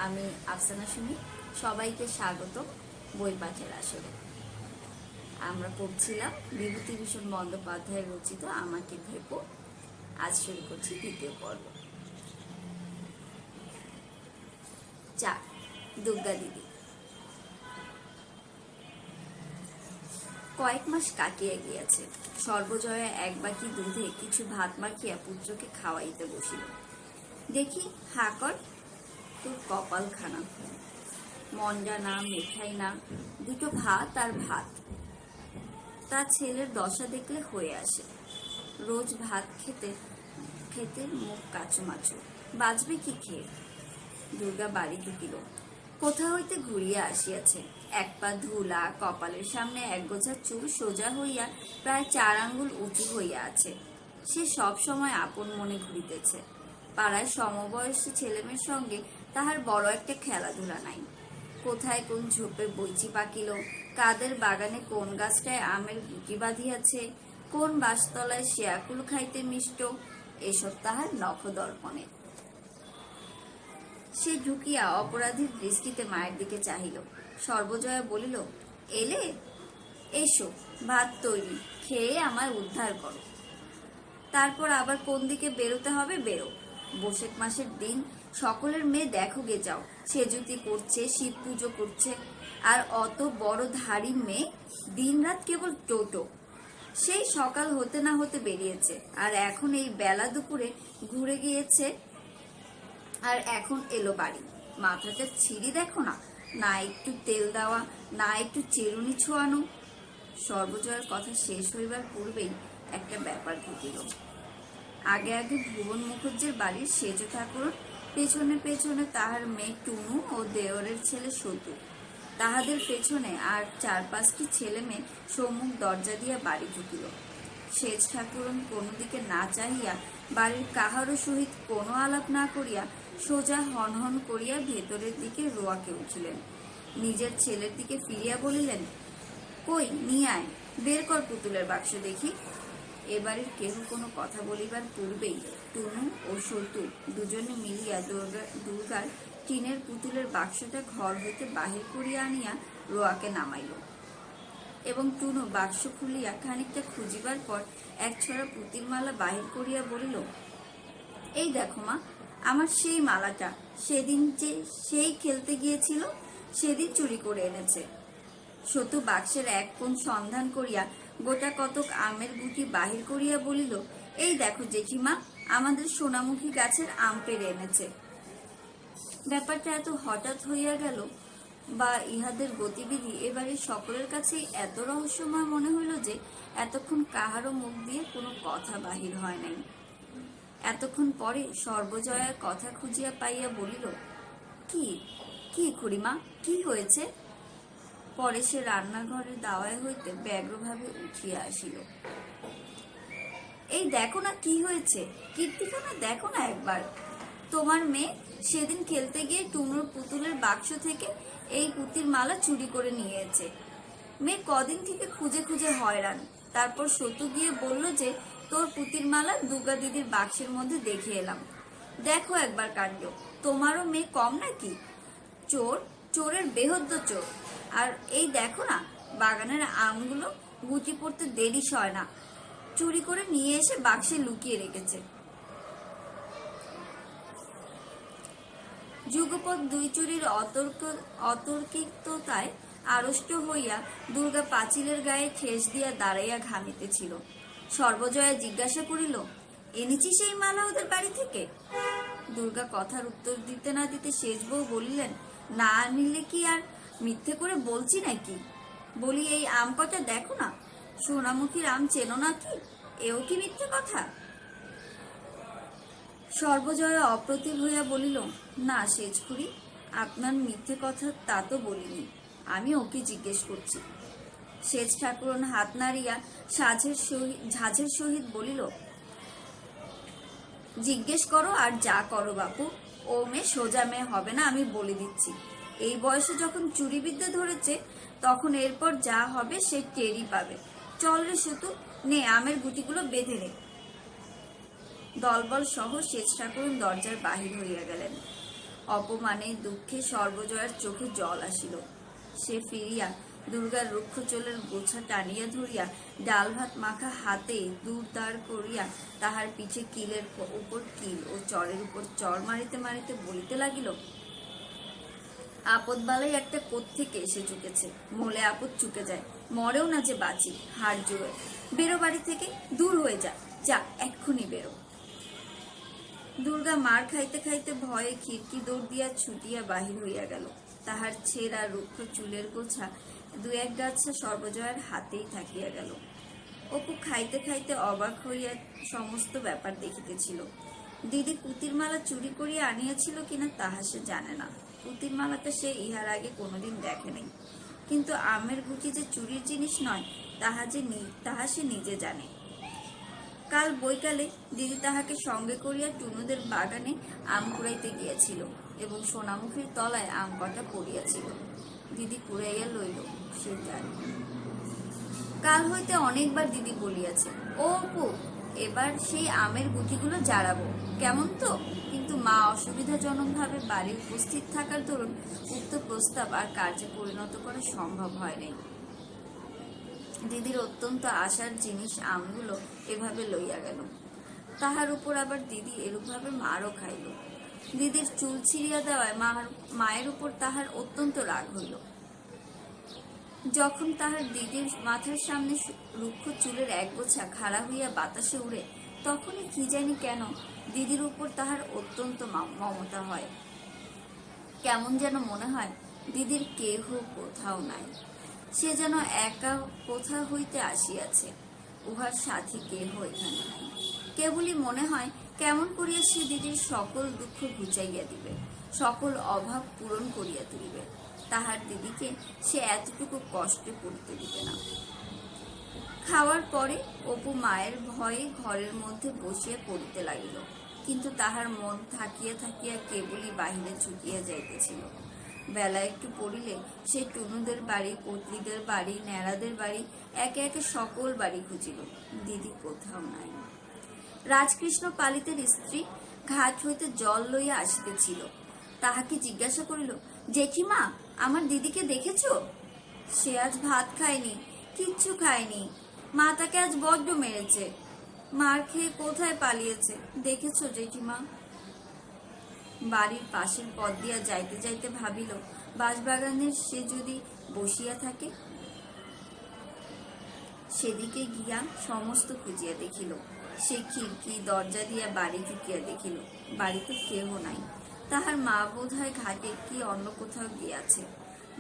আমি আফসানা সুমি, সবাইকে স্বাগত বই পাঠের আসরে। আমরা পড়ছিলাম বিভূতিভূষণ বন্দ্যোপাধ্যায় রচিত আমাকে ভেপো। আজ শুরু করছি দ্বিতীয় পর্ব। দুর্গা দিদি। কয়েক মাস কাটিয়ে গিয়েছে। সর্বজয়া এক বাটি দুধে কিছু ভাত মাখিয়া পুত্রকে খাওয়াইতে বসিল। দেখি হা কর, তোর কপালখানা, মন্ডা না, মিঠাই না, দুটো ভাত আর ভাত। তা ছেলের দশা দেখলে হয়ে আসে। রোজ ভাত খেতে খেতে মুখ কাচুমাচু, বাঁচবে কি খেয়ে? দুর্গা বাড়ি ঢুকিল। কোথা হইতে ঘুরিয়া আসিয়াছে। এক পা ধুলা, কপালের সামনে এক গোছা চুল সোজা হইয়া প্রায় 4 আঙ্গুল উঁচু হইয়া আছে। সে সব সময় আপন মনে ঘুরিতেছে। পাড়ায় সমবয়সী ছেলেমেয়ের সঙ্গে তাহার বড় একটা খেলাধুলা নাই। কোথায় কোন ঝোপে বইচি পাকিল, কাদের বাগানে কোন গাছটায় আমের গুটি বাঁধিয়াছে, কোন বাঁশতলায় শেয়াকুল খাইতে মিষ্ট, এসব তাহার নখদর্পণে। সে ঢুকিয়া অপরাধীর দৃষ্টিতে মায়ের দিকে চাহিল। সর্বজয়া বলিল, এলে? এসো, ভাত তৈরি, খেয়ে আমার উদ্ধার করো। তারপর আবার কোন দিকে বেরোতে হবে বেরো। বৈশাখ মাসের দিন সকলের মেয়ে দেখো গে যাও, সেজুতি করছে, শিব পুজো করছে। আর অত বড় ধাড়ি মেয়ে দিন রাত কেবল টোটো। সেই সকাল হতে না হতে বেরিয়েছে, আর এখন এই বেলা দুপুরে ঘুরে গিয়েছে, আর এখন এলো বাড়ি। মাথাটা ছিঁড়ি দেখো না, না একটু তেল দেওয়া, না একটু চিরুনি ছোঁয়ানো। সর্বজয়ের কথা শেষ হইবার পূর্বেই একটা ব্যাপার ঘটিল। আগে আগে ভুবন মুখুজ্জের বাড়ির সেজ ঠাকুর, পেছনে পেছনে তাহার মেয়ে টুনু ও দেওরের ছেলে সতু, তাহাদের পেছনে আর 4-5টি ছেলে মেয়ে সম্মুখ দরজা দিয়া বাড়ি ঢুকিল। সেজ ঠাকুরন কোনো দিকে না চাহিয়া, বাড়ির কাহারও সহিত কোনো আলাপ না করিয়া সোজা হনহন করিয়া ভেতরের দিকে রোয়াকে উঠিলেন। নিজের ছেলের দিকে ফিরিয়া বলিলেন, কই নিয়ে আয়, বের কর পুতুলের বাক্স দেখি। এবারের কেহ কোনো কথা বলিবার পূর্বেই টুনু ও সতু দুজনে মিলিয়া দুর্গার টিনের পুতুলের বাক্সটা ঘর হইতে বাহির করিয়া আনিয়া রোয়াকে নামাইল, এবং টুনু বাক্স খুলিয়া খানিকটা খুঁজিবার পর এক ছড়া পুতির মালা বাহির করিয়া বলিল, এই দেখো মা, আমার সেই মালাটা সেদিন যে সেই খেলতে গিয়েছিল সেদিন চুরি করে এনেছে। সতু বাক্সের এক কোণ সন্ধান করিয়া গোটা কতক আমের গুটি বাহির করিয়া বলিল, এই দেখো জেঠিমা, আমাদের সোনামুখী গাছের আম পেড়ে এনেছে। ব্যাপারটা এত হঠাৎ হইয়া গেল, বা ইহাদের গতিবিধি এবারে সকলের কাছেই এত রহস্যময় মনে হইল যে এতক্ষণ কাহারও মুখ দিয়ে কোনো কথা বাহির হয় নাই। এতক্ষণ পরে সর্বজয়ার কথা খুঁজিয়া পাইয়া বলিল, কি কি খুড়িমা, কি হয়েছে? পরে সে রান্নাঘরের দাওয়ায় হইতে ব্যগ্রভাবে উঠিয়া আসিল। এই দেখো না কি হয়েছে, কীর্তিখানা দেখো না একবার। তোমার মেয়ে সেদিন খেলতে গিয়ে টুনুর পুতুলের বাক্স থেকে এই পুতির মালা চুরি করে নিয়েছে। মেয়ে কদিন থেকে খুঁজে খুঁজে হয়রান। তারপর সতু গিয়ে বলল যে তোর পুতির মালা দুর্গা দিদির বাক্সের মধ্যে দেখে এলাম। দেখো একবার কাণ্ড, তোমারও মেয়ে কম নাকি? চোর, চোরের বেহদ্দ চোর। আর এই দেখো না, বাগানের আমগুলো গুটি পড়তে দেরি সয় না, চুরি করে নিয়ে এসে বাক্সে লুকিয়ে রেখেছে। যুগপৎ দুই চুরির অতর্কিততায় আড়ষ্ট হইয়া দুর্গা পাঁচিলের গায়ে ঠেস দিয়া দাঁড়াইয়া ঘামিতেছিল। সর্বজয়া জিজ্ঞাসা করিল, এনেছি সেই মালা ওদের বাড়ি থেকে? দুর্গা কথার উত্তর দিতে না দিতে সেজ বউ বলিলেন, না আনিলে কি আর মিথ্যে করে বলছি নাকি? বলি, এই আম কটা দেখো না, সোনামুখীর আম চেনো না কি? এও কি মিথ্যে কথা? সর্বজয়া অপ্রতিভ হইয়া বলিল, না সেজ খুড়ি, আপনার মিথ্যে কথা তা তো বলিনি, আমি ওকে জিজ্ঞেস করছি। সেজ ঠাকুরন হাত নাড়িয়া ঝাঁঝের সহিত বলিল, জিজ্ঞেস করো আর যা করো বাপু, ও মেয়ে সোজা মেয়ে হবে না, আমি বলে দিচ্ছি। এই বয়সে যখন চুরি বিদ্যা ধরেছে, তখন এরপর যা হবে সে টেরই পাবে। চল রে সতু, নে আমের গুটিগুলো বেঁধে নে। দলবল সহ সেজ ঠাকুরন দরজার বাহির হইয়া গেলেন। অপমানে দুঃখে সর্বজয়ার চোখে জল আসিল। সে ফিরিয়া দুর্গার রুক্ষ চুলের গোছা টানিয়া ধরিয়া ডাল ভাত মাখা হাতে দূর দাঁড় করিয়া তাহার পিঠে কিলের উপর কিল ও চরের উপর চর মারিতে মারিতে বলিতে লাগিল, আপদ বালাই একটা কোত্থেকে এসে চুকেছে, মোলে আপদ চুকে যায়, মরেও না যে বাঁচি, হাড় জোড়ে, বেরো বাড়ি থেকে, দূর হয়ে যা, যা এক্ষুনি বেরো। দুর্গা মার খাইতে খাইতে ভয়ে খিড়কি দৌড় দিয়া ছুটিয়া বাহির হইয়া গেল। তাহার ছেঁড়া রুক্ষ চুলের গোছা দু এক গাছা সর্বজয়ার হাতেই থাকিয়া গেল। অপু খাইতে খাইতে অবাক হইয়া সমস্ত ব্যাপার দেখিতেছিল। দিদি পুতির মালা চুরি করিয়া আনিয়াছিল কিনা তাহা সে জানে না। পুতির মালাটা সে ইহার আগে কোনোদিন দেখে নাই, কিন্তু আমের গুটি যে চুরির জিনিস নয় তাহা সে নিজে জানে। কাল বৈকালে দিদি তাহাকে সঙ্গে করিয়া টুনুদের বাগানে আম কুড়াইতে গিয়াছিল এবং সোনামুখীর তলায় আম কটা পড়িয়াছিল। দিদি কুড়াইয়া লইল, সে জানে। কাল হইতে অনেকবার দিদি বলিয়াছে, ও অপু, এবার সেই আমের গুটিগুলো জারাবো, কেমন তো? কিন্তু মা অসুবিধাজনক ভাবে বাড়ি উপস্থিত থাকার দরুন উক্ত প্রস্তাব আর কার্যে পরিণত করা সম্ভব হয় নাই। দিদির অত্যন্ত আশার জিনিস আমগুলো এভাবে লইয়া গেল। তাহার উপর আবার দিদি এরূপভাবে মারও খাইল। দিদির চুল ছিঁড়িয়া দেওয়ায় মায়ের উপর তাহার অত্যন্ত রাগ হইল। যখন তাহার দিদির মাথার সামনে রুক্ষ চুলের এক গোছা খাড়া হইয়া বাতাসে উড়ে, তখনই কি জানি কেন দিদির উপর তাহার অত্যন্ত মমতা হয়। কেমন যেন মনে হয় দিদির কেহ কোথাও নাই, সে যেন একা কোথা হইতে আসিয়াছে, উহার সাথী কেহ এখানে নাই। কেবলই মনে হয় কেমন করিয়া সে দিদির সকল দুঃখ ঘুচাইয়া দিবে, সকল অভাব পূরণ করিয়া তুলিবে। তাহার দিদিকে সে এতটুকু কষ্টে পড়তে দিবে না। খাওয়ার পরে অপু মায়ের ভয়ে ঘরের মধ্যে বসিয়া পড়িতে লাগিল, কিন্তু তাহার মন থাকিয়া থাকিয়া কেবলই বাহিরে ছুটিয়া যাইতেছিল। বেলা একটু পড়িলে সে টুনুদের বাড়ি, পত্নীদের বাড়ি, ন্যাড়াদের বাড়ি, একে একে সকল বাড়ি খুঁজিল, দিদি কোথাও নাই। রাজকৃষ্ণ পালিতের স্ত্রী ঘাট হইতে জল লইয়া আসিতেছিল। তাহাকে জিজ্ঞাসা করিল, জেঠিমা, আমার দিদিকে দেখেছ? সে আজ ভাত খায়নি, কিচ্ছু খায়নি, মা তাকে আজ বড্ড মেরেছে, মার খেয়ে কোথায় পালিয়েছে, দেখেছ জেঠিমা? বাড়ির পাশের পথ দিয়া যাইতে যাইতে ভাবিল, বাঁশবাগানের সে যদি বসিয়া থাকে। সেদিকে গিয়া সমস্ত খুঁজিয়া দেখিল। সে খিড়কি দরজা দিয়া বাড়ি ঢুকিয়া দেখিল, বাড়িতে কেহ নাই। তাহার মা বোধ হয় ঘাটে কি অন্য কোথাও গিয়াছে।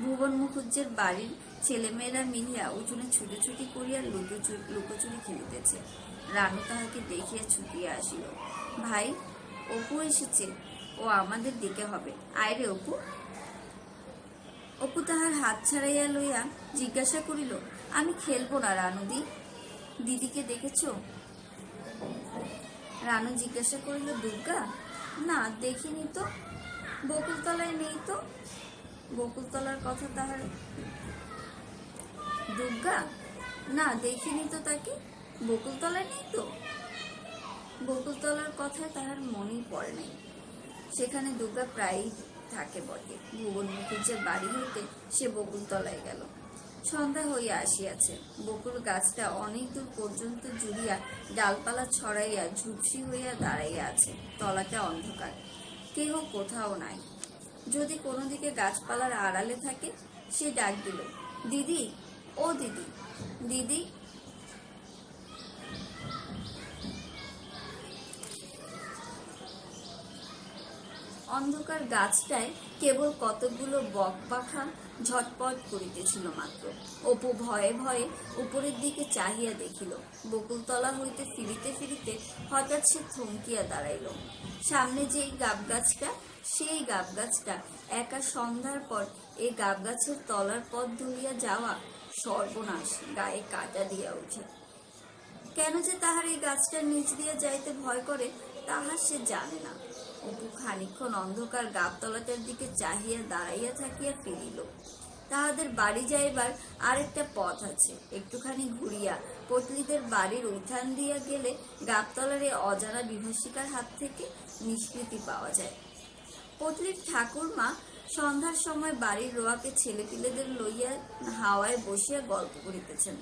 ভুবন মুখুজ্জের বাড়ির ছেলেমেয়েরা মিলিয়া উঠোনে ছুটোছুটি করিয়া লুকোচুরি খেলিতেছে। রানু তাহাকে দেখিয়া ছুটিয়া আসিল, ভাই, অপু এসেছে, ও আমাদের দিকে হবে, আয় রে অপু। অপু তাহার হাত ছাড়াইয়া লইয়া জিজ্ঞাসা করিল, আমি খেলবো না রানুদি, দিদিকে দেখেছ? রানু জিজ্ঞাসা করিল, দুর্গা? না, দেখিনি তো, বকুলতলায় নেই তো। বকুলতলার কথা তাহার, দুর্গা? না, দেখিনি তো তাকে, বকুলতলায় নেই তো। বকুলতলার কথায় তাহার মনেই পড়ে নাই, সেখানে দুর্গা প্রায়ই থাকে বটে। ভুবন মুখুজ্জের বাড়ি হইতে সে বকুলতলায় গেল। সন্ধ্যা হইয়া আসিয়াছে। বকুল গাছটা অনেক দূর পর্যন্ত জুড়িয়া ডালপালা ছড়াইয়া ঝুপসি হইয়া দাঁড়াইয়া আছে। তলাটা অন্ধকার, কেহ কোথাও নাই। যদি কোনো দিকে গাছপালার আড়ালে থাকে, সে ডাক দিল, দিদি, ও দিদি, দিদি। অন্ধকার গাছটায় কেবল কতগুলো বকপাখা ঝটপট করিতেছিল মাত্র। অপু ভয়ে ভয়ে উপরের দিকে চাহিয়া দেখিল। বকুলতলা হইতে ফিরিতে ফিরিতে হঠাৎ সে থমকিয়া দাঁড়াইল। সামনে যেই গাব গাছটা, সেই গাব গাছটা একা সন্ধ্যার পর এই গাব গাছের তলার পথ ধরিয়া যাওয়া সর্বনাশ, গায়ে কাটা দিয়া উঠে। কেন যে তাহার এই গাছটার নিচ দিয়া যাইতে ভয় করে, তাহা সে জানে না। অপু খানিক্ষণ অন্ধকার গাবতলাটার দিকে চাহিয়া দাঁড়াইয়া থাকিয়া ফিরিল। তাহাদের বাড়ি যাইবার আরেকটা পথ আছে। একটুখানি ঘুরিয়া পটলিদের বাড়ির উঠান দিয়া গেলে গাবতলার এই অজানা বিভীষিকার হাত থেকে নিষ্কৃতি পাওয়া যায়। পটলির ঠাকুরমা সন্ধ্যার সময় বাড়ির রোয়াকে ছেলেপিলেদের লইয়া হাওয়ায় বসিয়া গল্প করিতেছেন।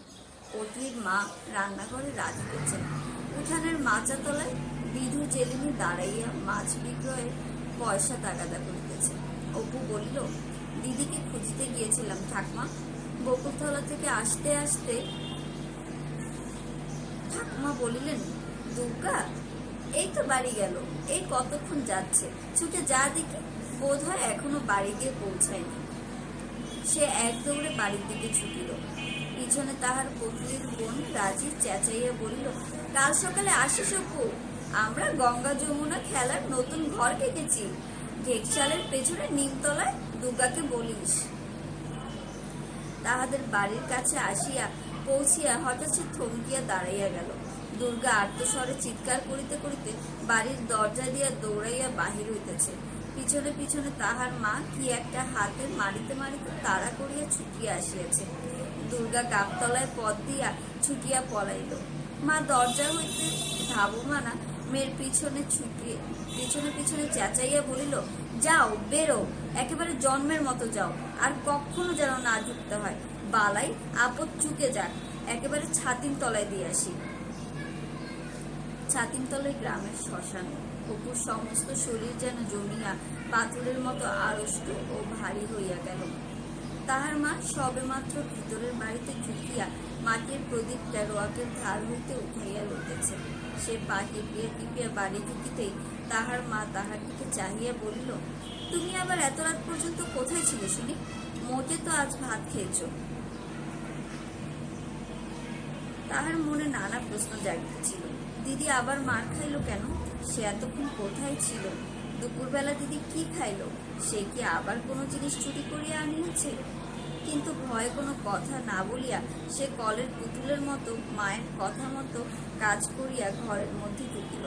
পটলির মা রান্নাঘরে রাঁধিতেছেন। উঠানের মাচা তলায় বিধু জেলিনি দাঁড়াইয়া মাছ বিক্রয়ে পয়সা তাগাদা করিতেছে। অপু বলিল, দিদিকে খুঁজিতে গিয়েছিলাম ঠাকমা। বকুলতলা থেকে আসতে আসতে ঠাকুমা বলিলেন, দুর্গা এই তো বাড়ি গেল, এই কতক্ষণ যাচ্ছে, ছুটে যা দেখি, বোধ হয় এখনো বাড়ি গিয়ে পৌঁছায়নি। সে এক দৌড়ে বাড়ির দিকে ছুটিল। পিছনে তাহার পটলির বোন রাজি চেঁচাইয়া বলিল, কাল সকালে আসিস অপু, আমরা গঙ্গা যমুনা খেলার নতুন ঘর কেটেছি, ঢেকশালের পেছনে নিমতলায় দুর্গাকে বলিস। তাহাদের বাড়ির কাছে আসিয়া পৌঁছিয়া হঠাৎ সে থমকিয়া দাঁড়াইয়া গেল। দুর্গা আর্তস্বরে চিৎকার করিতে করিতে বাড়ির দরজা দিয়া দৌড়াইয়া বাহির হইতেছে। পিছনে পিছনে তাহার মা কি একটা হাতে মারিতে মারিতে তাড়া করিয়া ছুটিয়া আসিয়াছে। দুর্গা গাবতলায় পথ দিয়া ছুটিয়া পলাইল। মা দরজা হইতে ধাবমানা মেয়ের পিছনে পিছনে পিছনে চেঁচাইয়া বলিল, যাও, বেরো, একেবারে জন্মের মতো যাও, আর কখনো যেন না ঢুকতে হয়, বালাই আপদ চুকে যাক, একেবারে ছাতিম তলায় দিয়ে আসি। ছাতিম তলায় গ্রামের শ্মশান। অপুর সমস্ত শরীর যেন জমিয়া পাথরের মতো আড়ষ্ট ও ভারী হইয়া গেল। তাহার মা সবে মাত্র ভিতরের বাড়িতে ঢুকিয়া মাটির প্রদীপটা রোয়াকের ধার হইতে উঠাইয়া লইতেছে। সে পা টিপিয়া টিপিয়া বাড়ি ঢুকিতেই তাহার মা তাহার দিকে চাহিয়া বলিল, তুমি আবার এত রাত পর্যন্ত কোথায় ছিলে শুনি? মোটে তো আজ ভাত খেয়েছ। তাহার মনে নানা প্রশ্ন জাগিতেছিল। দিদি আবার মার খাইল কেন? সে এতক্ষণ কোথায় ছিল? দুপুরবেলা দিদি কি খাইল? সে কি আবার কোনো জিনিস চুরি করিয়া আনিয়াছে? কিন্তু ভয়ে কোনো কথা না বলিয়া সে কলের পুতুলের মতো মায়ের কথা মতো কাজ করিয়া ঘরের মধ্যে ঢুকিল।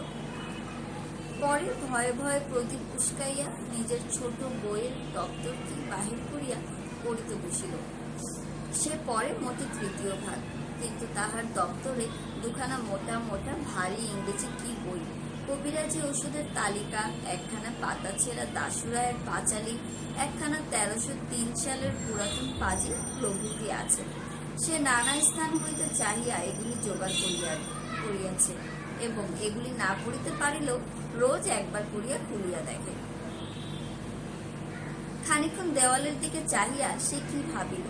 পরে ভয়ে ভয়ে প্রদীপ উস্কাইয়া নিজের ছোট বইয়ের দপ্তরটি বাহির করিয়া পড়িতে বসিল। সে পরে মোটে তৃতীয় ভাগ, কিন্তু তাহার দপ্তরে দুখানা মোটা মোটা ভারী ইংরেজি কি বই, কবিরাজি ওষুধের তালিকা, একখানা পাতা ছেঁড়া দাসুরায়ের পাঁচালি, একখানা 1303 সালের পুরাতন পাজি প্রভৃতি আছে। সে নানা স্থান হইতে চাহিয়া এগুলি জোগাড় করিয়াছে এবং এগুলি না পড়িতে পারিলেও রোজ একবার করিয়া খুলিয়া দেখে। খানিক্ষণ দেওয়ালের দিকে চাহিয়া সে কি ভাবিল,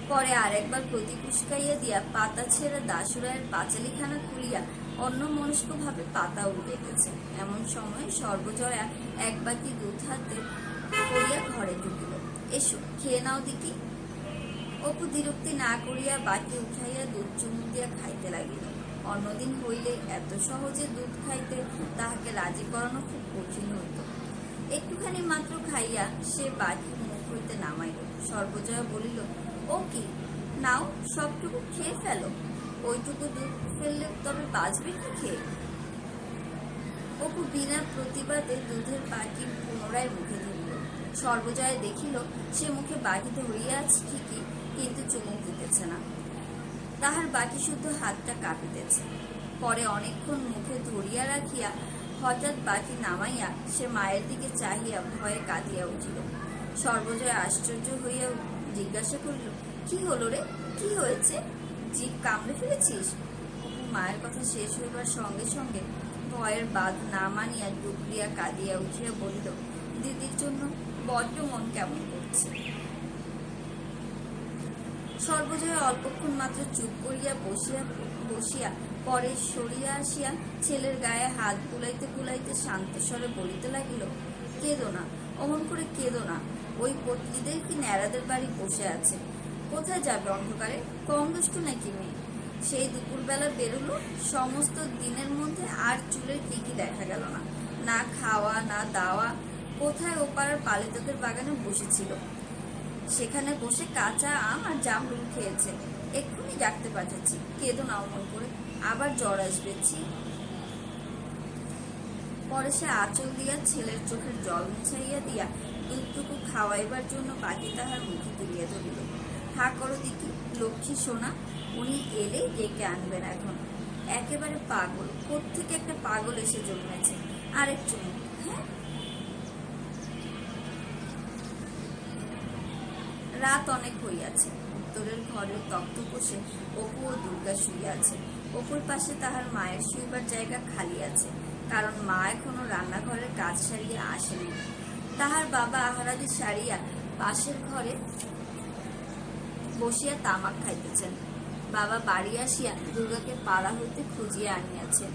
পরে আর একবার প্রদীপ উস্কাইয়া দিয়া পাতা ছেঁড়া দাসুরায়ের পাঁচালিখানা খুলিয়া অন্য মনস্ক ভাবে পাতা উল্টাইতেছে। এমন সময় সর্বজয়া এক বাটি দুধ হাতে করিয়া ঘরে ঢুকিল। এসো, খেয়ে নাও দেখি। অপু বিরক্তি না করিয়া বাটি উঠাইয়া দুধ চুমুক দিয়া খাইতে লাগিল। অন্যদিন হইলে এত সহজে দুধ খাইতে তাহাকে রাজি করানো খুব কঠিন হইত। একটুখানি মাত্র খাইয়া সে বাটি মুখ হইতে নামাইল। সর্বজয়া বলিল, ও কি, নাও, সবটুকু খেয়ে ফেলো। ওইটুকু দুধ ফেললে তবে বাঁচবে কি খেয়ে? অপু বিনা প্রতিবাদে দুধের বাটি পুনরায় মুখে ধরিল। সর্বজয়া দেখিল সে মুখে বাটি ধরিয়া আছে ঠিকই, কিন্তু চুমুক দিতেছে না। তাহার বাটি শুদ্ধ হাতটা কাঁপিতেছে। পরে অনেকক্ষণ মুখে ধরিয়া রাখিয়া হঠাৎ বাটি নামাইয়া সে মায়ের দিকে চাহিয়া ভয়ে কাঁদিয়া উঠিল। সর্বজয়া আশ্চর্য হইয়া জিজ্ঞাসা করিল, কি হলো রে, কি হয়েছে? জিভ কামড়ে ফেলেছিস? মায়ের কথা শেষ হইবার সঙ্গে সঙ্গে ভয়ের বাঁধ না মানিয়া ডুবলিয়া কাঁদিয়া উঠিয়া বলিল, দিদির জন্য বড্ড মন কেমন করছে। সর্বজয়া অল্পক্ষণ মাত্র চুপ করিয়া বসিয়া পরে সরিয়া আসিয়া ছেলের গায়ে হাত বুলাইতে বুলাইতে শান্ত স্বরে বলিতে লাগিল, কেঁদো না, অমন করে কেঁদো না। ওই পটলিদের কি ন্যাড়াদের বাড়ি বসে আছে, কোথায় যাবে অন্ধকারে? কম দুষ্টু নাকি মেয়ে? সেই দুপুরবেলা বেরোলো, সমস্ত দিনের মধ্যে আর চুলের কি দেখা গেল না, না খাওয়া না দাওয়া। কোথায় ওপাড়ার পালিতদের বাগানে বসেছিল, সেখানে বসে কাঁচা আম আর জামরুল খেয়েছে। এক্ষুনি ডাকতে পাঠাচ্ছি, কেঁদো না অমন করে, আবার জ্বর আসবে। পরে সে আঁচল দিয়া ছেলের চোখের জল মুছাইয়া দিয়া দুধটুকু খাওয়াইবার জন্য বাটি তাহার মুখে তুলিয়া ধরিল। হা করো দিকি, লক্ষ্মী সোনা, উনি এলেই ডেকে আনবেন। এখন একেবারে পাগল, কোত্থেকে একটা পাগল এসে জন্মেছে। আরেক চুমুক, হ্যাঁ। রাত অনেক হইয়াছে। উত্তরের ঘরের তক্ত বসে অপু ও দুর্গা শুয়ে আছে। অপুর পাশে তাহার মায়ের শুইবার জায়গা খালি আছে, কারণ মা এখনো রান্নাঘরের কাজ সারিয়া আসেনি। তাহার বাবা আহারাদি সারিয়া পাশের ঘরে বসিয়া তামাক খাইতেছেন। বাবা বাড়ি আসিয়া দুর্গাকে পাড়া হইতে খুঁজিয়া আনিয়াছেন।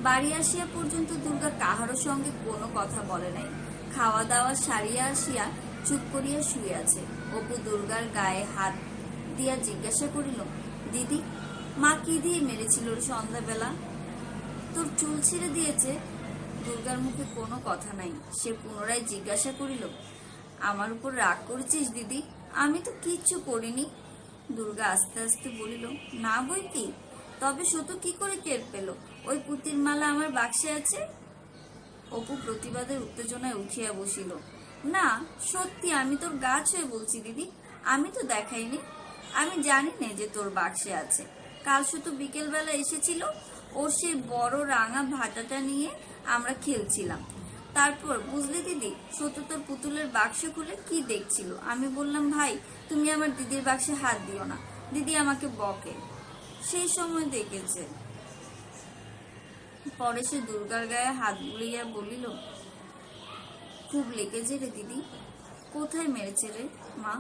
বাড়ি আসিয়া পর্যন্ত দুর্গা কাহারও সঙ্গে কোনো কথা বলে নাই। খাওয়া দাওয়া সারিয়া আসিয়া চুপ করিয়া শুয়ে আছে। অপু দুর্গার গায়ে হাত দিয়া জিজ্ঞাসা করিল, দিদি, মা কি দিয়ে মেরেছিল সন্ধ্যাবেলা? তোর চুল ছিঁড়ে দিয়েছে? দুর্গার মুখে কোনো কথা নাই। সে পুনরায় জিজ্ঞাসা করিল, আমার উপর রাগ করেছিস দিদি? আমি তো কিচ্ছু করিনি। দুর্গা আস্তে আস্তে বলিল, না বই কি? তবে সতু কি করে টের পেল ওই পুতির মালা আমার বাক্সে আছে? অপু প্রতিবাদের উত্তেজনায় উঠিয়া বসিল। না, সত্যি আমি তোর গা ছুঁয়ে বলছি দিদি, আমি তো দেখাইনি। আমি জানি না যে তোর বাক্সে আছে। কাল শুধু বিকেল বেলা এসেছিল, ওর সেই বড় রাঙা ভাটাটা নিয়ে আমরা খেলছিলাম। তারপর বুঝলি দিদি, সতু তোর পুতুলের বাক্স খুলে কি দেখছিল। আমি বললাম, ভাই তুমি আমার দিদির বাক্সে হাত দিও না, দিদি আমাকে বকে। সেই সময় দেখেছে। পরে সে দুর্গার গায়ে হাত বুলিয়া বলিল, খুব লেগেছে রে দিদি? কোথায় মেরেছে রে মা?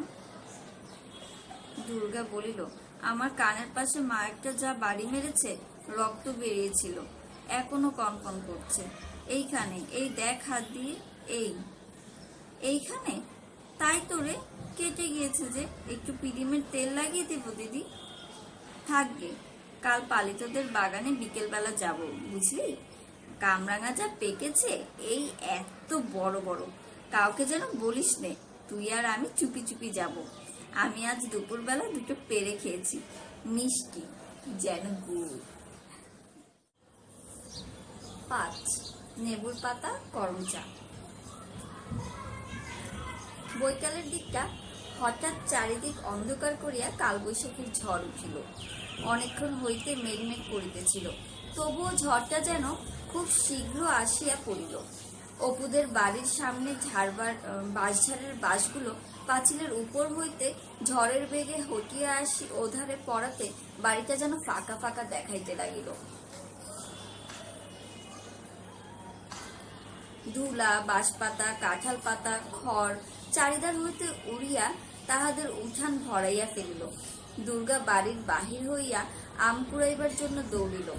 দুর্গা বলিল, আমার কানের পাশে মা একটা যা বাড়ি মেরেছে, রক্ত বেরিয়েছিল, এখনো কনকন করছে। এইখানে, এই দেখ হাত দিয়ে, এইখানে। তাই তো রে, কেটে গিয়েছে যে। একটু পিডিমের তেল লাগিয়ে দেব দিদি? থাকবে, কাল পালিতদের বাগানে বিকেল বেলা যাব, বুঝলি? কামরাঙা যা পেকেছে, এই এত বড় বড়, কাউকে যেন বলিস নে। তুই আর আমি চুপি চুপি যাব। আমি আজ দুপুর বেলা দুটো পেরে খেয়েছি, মিষ্টি যেন গুড়। 5. নেবুর পাতা করমচা। বৈকালের দিকটা হঠাৎ চারিদিক অন্ধকার করিয়া কালবৈশাখীর ঝড় উঠিল। অনেকক্ষণ হইতে মেঘমেঘ করিতেছিল, তবুও ঝড়টা যেন খুব শীঘ্র আসিয়া পড়িল। অপুদের বাড়ির সামনে বাঁশঝাড়ের বাঁশগুলো পাঁচিলের উপর হইতে ঝড়ের বেগে হটিয়া আসি ওধারে পড়াতে বাড়িটা যেন ফাঁকা ফাঁকা দেখাইতে লাগিল। ধুলা, বাঁশপাতা, কাঁঠাল পাতা, খড় চারিদার হইতে উড়িয়া তাহাদের উঠান ভরাইয়া ফেলিল। দুর্গা বাড়ির বাহির হইয়া আম কুড়াইবার জন্য দৌড়িল।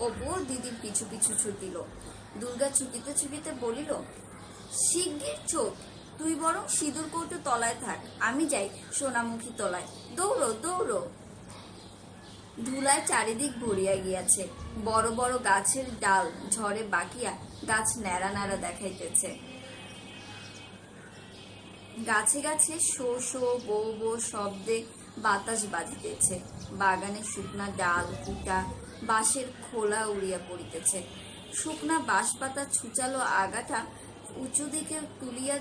অপুও দিদির পিছু পিছু ছুটিল। দুর্গা ছুটিতে ছুটিতে বলিল, শিগগির ছোট, তুই বরং সিঁদুর কৌটো তলায় থাক, আমি যাই সোনামুখী তলায়। দৌড়ো দৌড়ো। ধুলায় চারিদিক ভরিয়া গিয়াছে। বড় বড় গাছের ডাল ঝড়ে বাকিয়া গাছ ন্যাড়া ন্যাড়া দেখাইতেছে। গাছে গাছে শো শো বো বো শব্দে বাতাস বাজিতেছে। বাগানে শুকনা ডাল, কুটা, বাঁশের খোলা উড়িয়া পড়িতেছে। শুকনা বাঁশপাতা ছুচালো আগাটা উঁচু দিকে তুলিয়া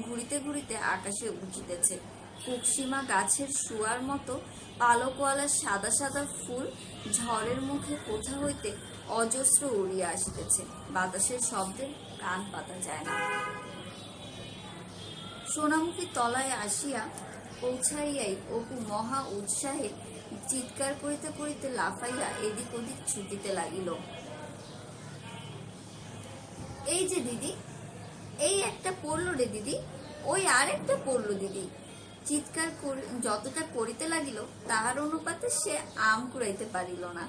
ঘুরিতে ঘুরিতে আকাশে উঠিতেছে। কুকসীমা গাছের শুয়ার মতো পালকওয়ালা সাদা সাদা ফুল ঝড়ের মুখে কোথা হইতে অজস্র উড়িয়া আসিতেছে। বাতাসের শব্দে কান পাতা যায় না। সোনামুখী তলায় আসিয়া পৌঁছাইয়াই অপু মহা উৎসাহে চিৎকার করিতে করিতে লাফাইয়া এদিক ওদিক ছুটিতে লাগিল। এই যে দিদি, এই একটা পড়লো রে দিদি, ওই আর একটা পড়লো দিদি। চিৎকার যতটা করিতে লাগিল তাহার অনুপাতে সে আম কুড়াইতে পারিল না।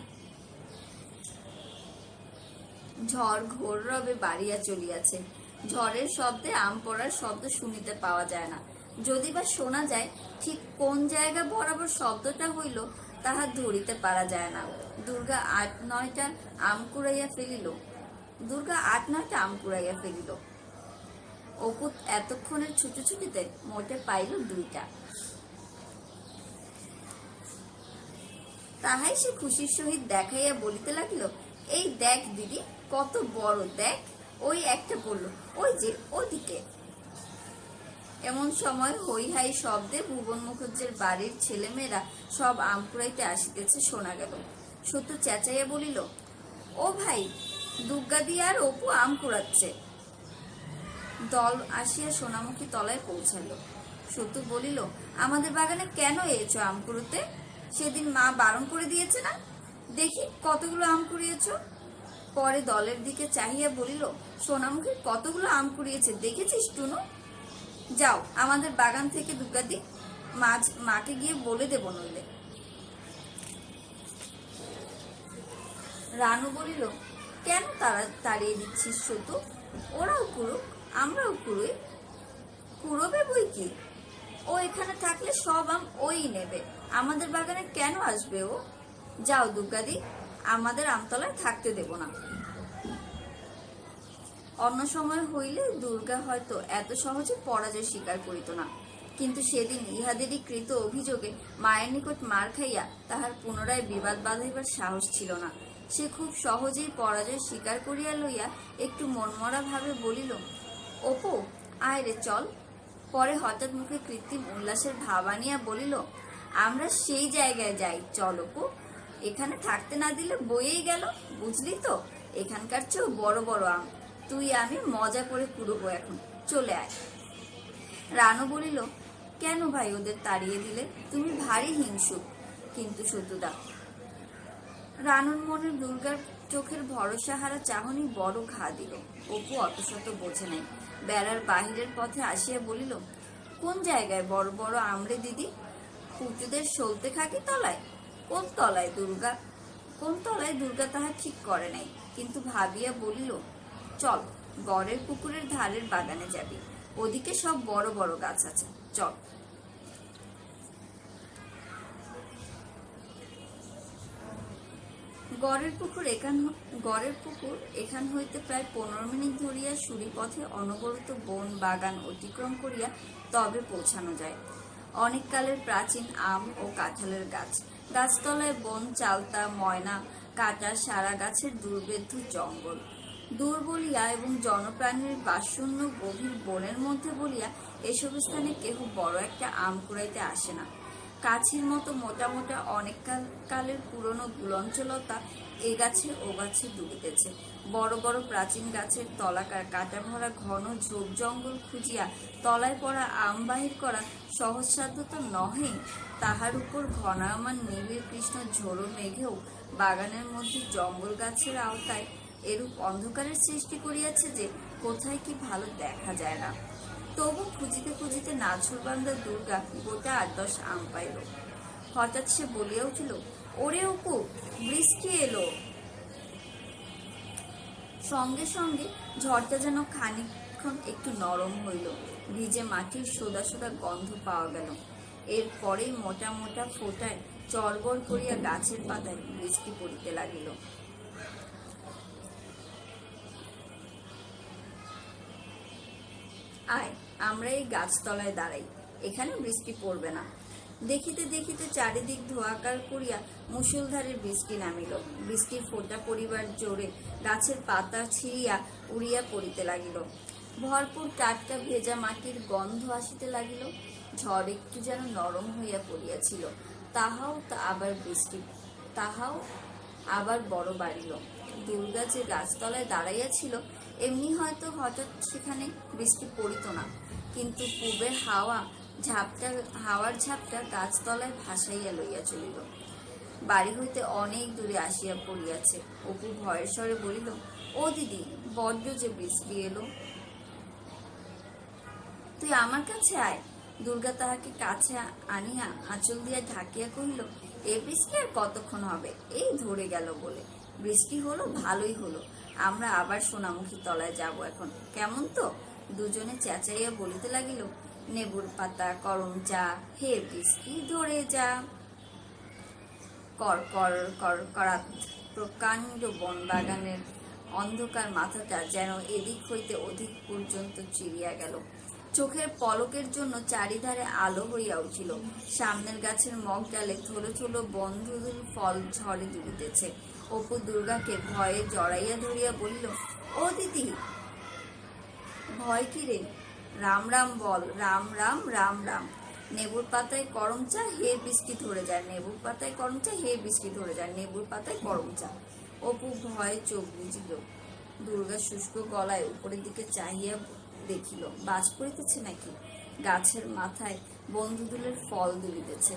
ঝড় ঘোর রবে বাড়িয়া চলিয়াছে। ঝড়ের শব্দে আম পড়ার শব্দ শুনিতে পাওয়া যায় না। যদি বা শোনা যায়, ঠিক কোন জায়গা বরাবর শব্দটা হইল তাহা ধরিতে পারা যায় না। দুর্গা 8-9টা আম কুড়াইয়া ফেলিল। অপু এতক্ষণের ছুটোছুটিতে মোটে পাইল 2টা। তাহাই সে খুশির সহিত দেখাইয়া বলিতে লাগিল, এই দেখ দিদি, কত বড়, দেখ, ওই একটা পড়লো, ওই যে ওদিকে। এমন সময় হৈ হাই শব্দে ভুবন মুখুজ্জের বাড়ির ছেলেমেয়েরা সব আম কুড়াইতে আসিতেছে শোনা গেল। সত্য চেঁচাইয়া বলিল, ও ভাই, দুর্গা দি আর অপু আম কুড়াচ্ছে। দল আসিয়া সোনামুখী তলায় পৌঁছাল। সতু বলিল, আমাদের বাগানে কেন এসেছো আম কুড়োতে? সেদিন মা বারণ করে দিয়েছে না? দেখি কতগুলো আম কুড়িয়েছো। পরে দলের দিকে চাহিয়া বলিল, সোনামুখী কতগুলো আম কুড়িয়েছে দেখেছিস টুনু? যাও আমাদের বাগান থেকে দুগাদি, মাকে গিয়ে বলে দেব নইলে। রানু বলিল, কেন তাড়িয়ে দিচ্ছিস সতু? ওরাও কুড়ুক, আমরাও কুড়োই। কুড়োবে বই কি, ও এখানে থাকলে সব আম ওই নেবে, আমাদের বাগানে কেন আসবে ও? যাও দুর্গাদি, আমাদের আমতলায় থাকতে দেব না। অন্য সময় হইলে দুর্গা হয়তো এত সহজে পরাজয় স্বীকার করিত না, কিন্তু সেদিন ইহাদেরই কৃত অভিযোগে মায়ের নিকট মার খাইয়া তাহার পুনরায় বিবাদ বাঁধাইবার সাহস ছিল না। সে খুব সহজেই পরাজয় স্বীকার করিয়া লইয়া একটু মনমরা ভাবে বলিল, অপু আয় রে চল। পরে হঠাৎ মুখে কৃত্রিম উল্লাসের ভাব আনিয়া বলিল, আমরা সেই জায়গায় যাই, চল অপু। এখানে থাকতে না দিলে বইয়েই গেল, বুঝলি তো? এখানকার চেয়েও বড় বড় আম, তুই আমি মজা করে কুড়বো এখন, চলে আয়। রানু বলিল, কেন ভাই ওদের তাড়িয়ে দিলে? তুমি ভারী হিংসুক। কিন্তু সতুদা, রানুর মনে দুর্গার চোখের ভরসাহারা চাহনি বড় ঘা দিল। অপু অতশত বোঝে নাই। বেড়ার বাহিরের পথে আসিয়া বলিল, কোন জায়গায় বড় বড় আমরে দিদি? পুচুদের সলতে খাকি তলায়? কোন তলায় দুর্গা? কোন তলায় দুর্গা তাহা ঠিক করে নাই, কিন্তু ভাবিয়া বলিল, চল গড়ের পুকুরের ধারের বাগানে যাবি, ওদিকে সব বড় বড় গাছ আছে, চল। গড়ের পুকুর এখান হইতে প্রায় 15 মিনিট ধরিয়া সুরি পথে অনবরত বন বাগান অতিক্রম করিয়া তবে পৌঁছানো যায়। অনেক কালের প্রাচীন আম ও কাঁঠালের গাছ, গাছতলায় বন, চালতা, ময়না, কাটা, সারা গাছের দুর্ভেদ্য জঙ্গল। দূর বলিয়া এবং জনপ্রাণীর বাসশূন্য গভীর বনের মধ্যে বলিয়া এসব স্থানে কেহ বড় একটা আম কুড়াইতে আসে না। কাছির মতো মোটা মোটা অনেক কালের পুরনো গুলঞ্চলতা এ গাছে ও গাছে ডুবিতেছে। বড় বড় প্রাচীন গাছের তলাকার কাটা ভরা ঘন ঝোপ জঙ্গল খুঁজিয়া তলায় পড়া আম বাহির করা সহজসাধ্য তো নহে, তাহার উপর ঘনায়মান নিবিড় কৃষ্ণ ঝোড়ো মেঘেও বাগানের মধ্যে জঙ্গল গাছের আওতায় এরূপ অন্ধকারের সৃষ্টি করিয়াছে যে কোথায় কি ভালো দেখা যায় না। তবু খুঁজিতে খুঁজিতে নাছরবান্দা দুর্গা গোটা 8-10 আম পাইল। হঠাৎ সে বলিয়া উঠিল, ওরে অপু, বৃষ্টি এলো। সঙ্গে সঙ্গে ঝড়টা যেন খানিকক্ষণ একটু নরম হইল, ভিজে মাটির সোদা সোদা গন্ধ পাওয়া গেল। এরপরেই মোটা মোটা ফোঁটায় চড়বড় করিয়া গাছের পাতায় বৃষ্টি পড়িতে লাগিল। আয় আমরা এই গাছতলায় দাঁড়াই, এখানে বৃষ্টি পড়বে না। দেখিতে দেখিতে চারিদিক ধোঁয়াকার করিয়া মুষলধারে বৃষ্টি নামিল। বৃষ্টির ফোঁটা পড়িবার জোরে গাছের পাতা ছিঁড়িয়া উড়িয়া পড়িতে লাগিল। ভরপুর টাটকা ভেজা মাটির গন্ধ আসিতে লাগিল। ঝড় একটু যেন নরম হইয়া পড়িয়াছিল, তাহাও আবার বড় বাড়িল। দুর্গা যে গাছতলায় দাঁড়াইয়াছিল, এমনি হয়তো হঠাৎ সেখানে বৃষ্টি পড়িত না, কিন্তু পূবের হাওয়ার ঝাপটা গাছতলায় ভাসাইয়া লইয়া চলিল। বাড়ি হইতে অনেক দূরে আসিয়া পড়িয়াছে। অপু ভয়ের স্বরে বলিল, ও দিদি, বড্ড যে বৃষ্টি এলো, তুই আমার কাছে আয়। দুর্গা তাহাকে কাছে আনিয়া আঁচল দিয়া ঢাকিয়া কহিল, এ বৃষ্টি আর কতক্ষণ হবে, এই ধরে গেল বলে। বৃষ্টি হলো, ভালোই হলো, আমরা আবার সোনামুখী তলায় যাব এখন, কেমন তো? দুজনে চেঁচাইয়া বলিতে লাগিল, নেবুর পাতা, করম চা, হে বৃষ্টি ধরে যা। কর কর কর করাত প্রকাণ্ড বন বাগানের অন্ধকার মাথাটা যেন এদিক হইতে ওদিক পর্যন্ত চিরিয়া গেল। চোখের পলকের জন্য চারিধারে আলো হইয়া উঠিল। সামনের গাছের মগ ডালে থলো থলো বন্ধুর ফল ঝড়ে ডুবিতেছে। অপু দুর্গাকে ভয়ে জড়াইয়া ধরিয়া বলিল, ও দিদি, ভয় কি রে? রাম রাম বল, রাম রাম রাম রাম। নেবুর পাতায় করম চা, হে বৃষ্টি ধরে যায়, নেবুর পাতায় করম চা, হে বৃষ্টি ধরে যায়, নেবুর পাতায় করম চা। অপু ভয়ে চোখ বুজিল। দুর্গা শুষ্ক গলায় উপরের দিকে চাহিয়া দেখিল, বাজ পড়িতেছে নাকি। গাছের মাথায় বন্ধুদুলের ফল দুলিতেছে।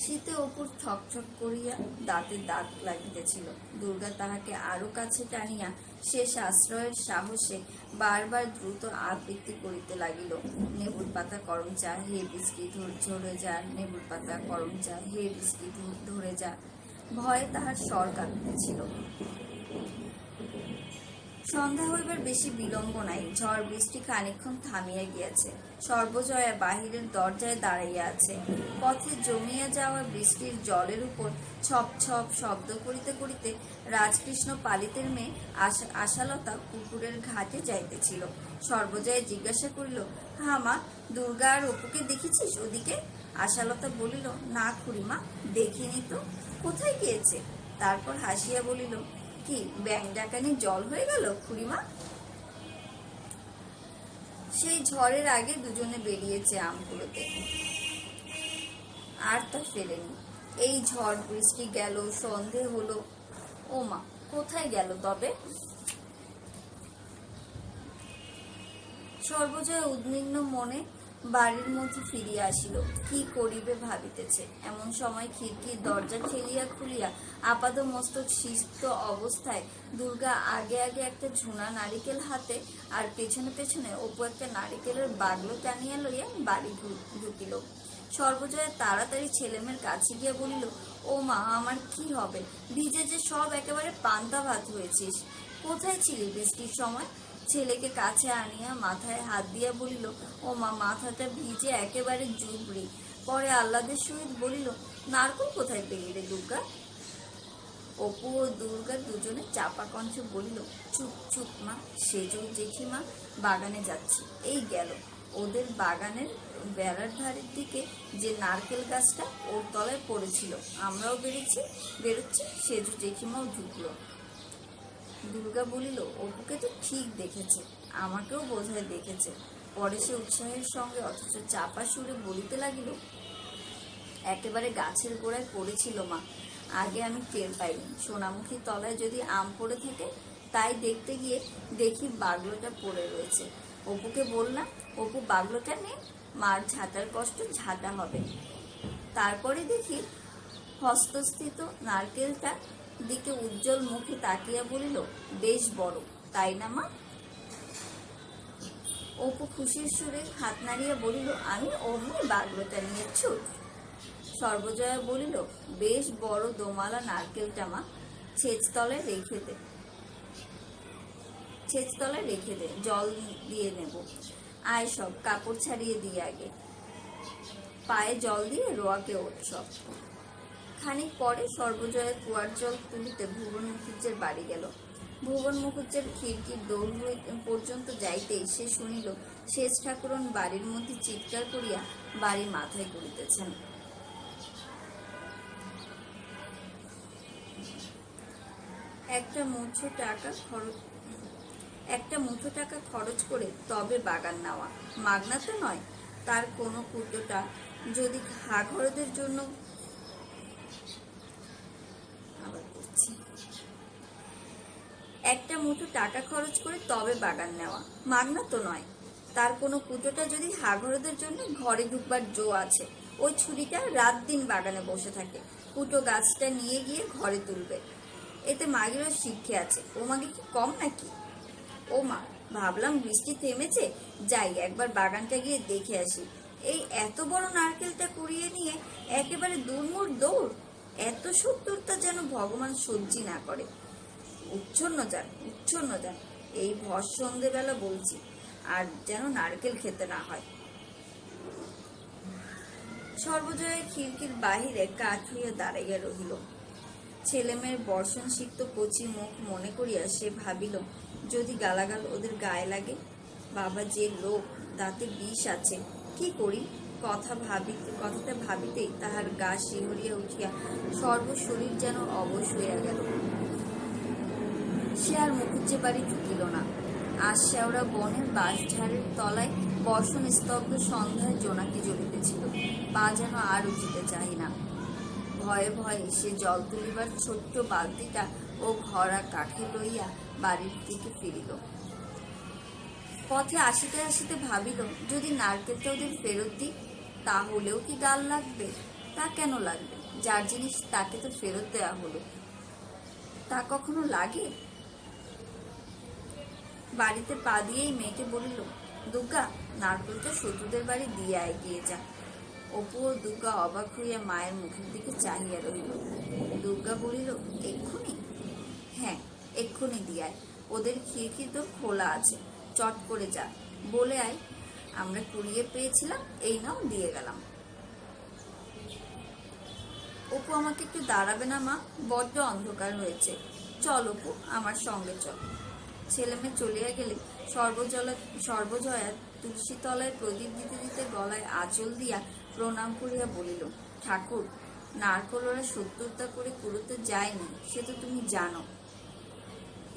শীতে অপুর ছকছক করিয়া দাঁতে দাঁত লাগিতেছিল। দুর্গা তাহাকে আরো কাছে টানিয়া শেষ আশ্রয়ের সাহসে বারবার দ্রুত আবৃত্তি করিতে লাগিল, নেবুর পাতা করম চা, হে বিস্কি ধরে যা, নেবুর পাতা করম চা, হে বিস্কি ধরে যা। ভয়ে তাহার স্বর কাঁপিতেছিল। সন্ধ্যা হইবার বেশি বিলম্ব নাই। ঝড় বৃষ্টি খানিকক্ষণ থামিয়া গিয়াছে। সর্বজয়া বাহিরের দরজায় দাঁড়াইয়া আছে। পথে জমিয়া যাওয়া বৃষ্টির জলের উপর ছপ ছপ শব্দ করিতে করিতে রাজকৃষ্ণ পালিতের মেয়ে আশালতা পুকুরের ঘাটে যাইতেছিল। সর্বজয়া জিজ্ঞাসা করিল, হা মা, দুর্গা আর অপুকে দেখেছিস ওদিকে? আশালতা বলিল, না খুড়িমা, দেখিনি তো, কোথায় গিয়েছে? তারপর হাসিয়া বলিল, কি ব্যাং ডাকানি জল হয়ে গেল খুড়িমা? সেই ঝড়ের আগে দুজনে বেরিয়েছে আম কুড়োতে, আর তা ফেরেনি। এই ঝড় বৃষ্টি গেল, সন্ধে হলো। ও মা, কোথায় গেল তবে? সর্বজয়া উদ্বিগ্ন মনে বাড়ির মধ্যে ফিরিয়া আসিল। কি করিবে ভাবিতেছে। এমন সময় খিড়কির দরজা ঠেলিয়া খুলিয়া আপাদ মস্তক সিক্ত অবস্থায় দুর্গা আগে আগে একটা ঝুনা নারিকেল হাতে আর পেছনে পেছনে অপু একটা নারিকেলের বাগলো টানিয়া লইয়া বাড়ি ঢুকিল। সর্বজয়া তাড়াতাড়ি ছেলেমেয়ের কাছে গিয়া বলিল, ও মা, আমার কি হবে? ভিজে যে সব একেবারে পান্তা ভাত হয়েছিস। কোথায় ছিলি বৃষ্টির সময়? ছেলেকে কাছে আনিয়া মাথায় হাত দিয়া বলিল, ও মা, মাথাটা ভিজে একেবারে জুবড়ি। পরে আহ্লাদের সহিত বলিল, নারকল কোথায় পেলি রে দুর্গা? অপু ও দুর্গা দুজনে চাপা কণ্ঠে বলিল, চুপ চুপ মা, সেজো জেঠিমা বাগানে যাচ্ছি। এই গেল। ওদের বাগানের বেড়ার ধারের দিকে যে নারকেল গাছটা, ওর তলায় পড়েছিল। আমরাও বেরোচ্ছি, সেজো জেঠিমাও ঢুকলো। দুর্গা বলিল, অপুকে তো ঠিক দেখেছে, আমাকেও বোধহয় দেখেছে। পরে সে উৎসাহের সঙ্গে অথচ চাপা সুরে বলিতে লাগিল, একেবারে গাছের গোড়ায় পড়েছিল মা, আগে আমি টের পাইনি। সোনামুখী তলায় যদি আম পড়ে থাকে, তাই দেখতে গিয়ে দেখি বাগলোটা পড়ে রয়েছে। অপুকে বললাম, অপু বাগলোটা নিয়ে মার ঝাঁটার কষ্ট ঝাঁটা হবে। তারপরে দেখি হস্তস্থিত নারকেলটা দিকে উজ্জ্বল মুখে তাকিয়া বলিল, বেশ বড়, তাই না মা? অপু খুশির সুরে হাত নাড়িয়া বলিল, আমি অমনি বাগলোটা নিয়ে ছুট। সর্বজয়া বলিল, বেশ বড় দোমালা নারকেলটা মা, ছেচতলায় রেখে দে, জল দিয়ে নেব। আয়, সব কাপড় ছাড়িয়ে দিয়ে আগে, পায়ে জল দিয়ে রোয়াকে ওঠ সব। খানিক পরে সর্বজয়া কুয়ার জল তুলিতে ভুবন মুখুজ্জের বাড়ি গেল। ভুবন মুখুজ্জের খিড়কির দৌড় পর্যন্ত যাইতেই সে শুনিল শেষ ঠাকুরন বাড়ির মধ্যে চিৎকার করিয়া বাড়ি মাথায় করিতেছেন। একটা মুঠো টাকা খরচ করে তবে বাগান নেওয়া, মাগনা তো নয়। তার কোনো কুটোটা যদি ঘাঘরদের জন্য একটা মুঠো টাকা খরচ করে তবে বাগান নেওয়া, মাগনা তো নয়। তার কোনো কুটোটা যদি হাঘরদের জন্য ঘরে ঢুকবার জো আছে, ওই ছুরিটা রাত দিন বাগানে বসে থাকে, কুটো গাছটা নিয়ে গিয়ে ঘরে তুলবে। এতে মাগিরও শিক্ষে আছে। ও মাগে কি কম নাকি? ও মা, ভাবলাম বৃষ্টি থেমেছে, যাই একবার বাগানটা গিয়ে দেখে আসি। এই এত বড় নারকেলটা কুড়িয়ে নিয়ে একেবারে দুর্মুর দৌড়। এত শত্রুতা যেন ভগবান সহ্যি না করে। উচ্ছন্ন যান, এই ভর সন্ধেবেলা বলছি, আর যেন নারকেল খেতে না হয়। সর্বজয়া খিড়কির বাহিরে কাঠ হইয়া দাঁড়াইয়া রহিল। ছেলেমেয়ের বর্ষণ সিক্ত কচি মুখ মনে করিয়া সে ভাবিল, যদি গালাগাল ওদের গায়ে লাগে। বাবা যে লোক, দাঁতে বিষ আছে, কি করি? কথাটা ভাবিতেই তাহার গা শিহরিয়া উঠিয়া সর্বশরীর যেন অবশ হইয়া গেল। সে আর মুখুজ্জে বাড়ি ঢুকিল না। আশশেওড়া বনের বাঁশঝাড়ের তলায় বর্ষণ স্তব্ধ সন্ধ্যায় জোনাকি জ্বলিতেছিল। পা যেন আর উঠিতে চাহি না। ভয়ে ভয়ে সে জল তুলিবার ছোট্ট বালতিটা ও ভরা কাঠে লইয়া বাড়ির দিকে ফিরিল। পথে আসিতে আসিতে ভাবিল, যদি নারকেলটা ওদের ফেরত দিই তাহলেও কি গাল লাগবে? তা কেন লাগবে? যার জিনিস তাকে তো ফেরত দেওয়া হলো, তা কখনো লাগে? বাড়িতে পা দিয়েই মেয়েকে বলিল, দুর্গা, নারকেলটা শত্রুদের বাড়ি দিয়ে এগিয়ে যা। অপু ও দুর্গা অবাক হইয়া মায়ের মুখের দিকে চাহিয়া রহিল। দুর্গা বলিল, এক্ষুনি? হ্যাঁ, এক্ষুনি দিয়ায়। ওদের খিড়কি তো খোলা আছে, চট করে যা, বলে আয় আমরা কুড়িয়ে পেয়েছিলাম, এই নাও দিয়ে গেলাম। অপু, আমাকে একটু দাঁড়াবে না মা? বড্ড অন্ধকার হয়েছে। চল অপু, আমার সঙ্গে চল। ছেলে মেয়ে চলিয়া গেলে সর্বজয়া তুলসী তলায় প্রদীপ দিতে দিতে গলায় আঁচল দিয়া প্রণাম করিয়া বলিল, ঠাকুর, নারকল ওরা শত্রুতা করে কুড়োতে যায়নি, সে তো তুমি জানো।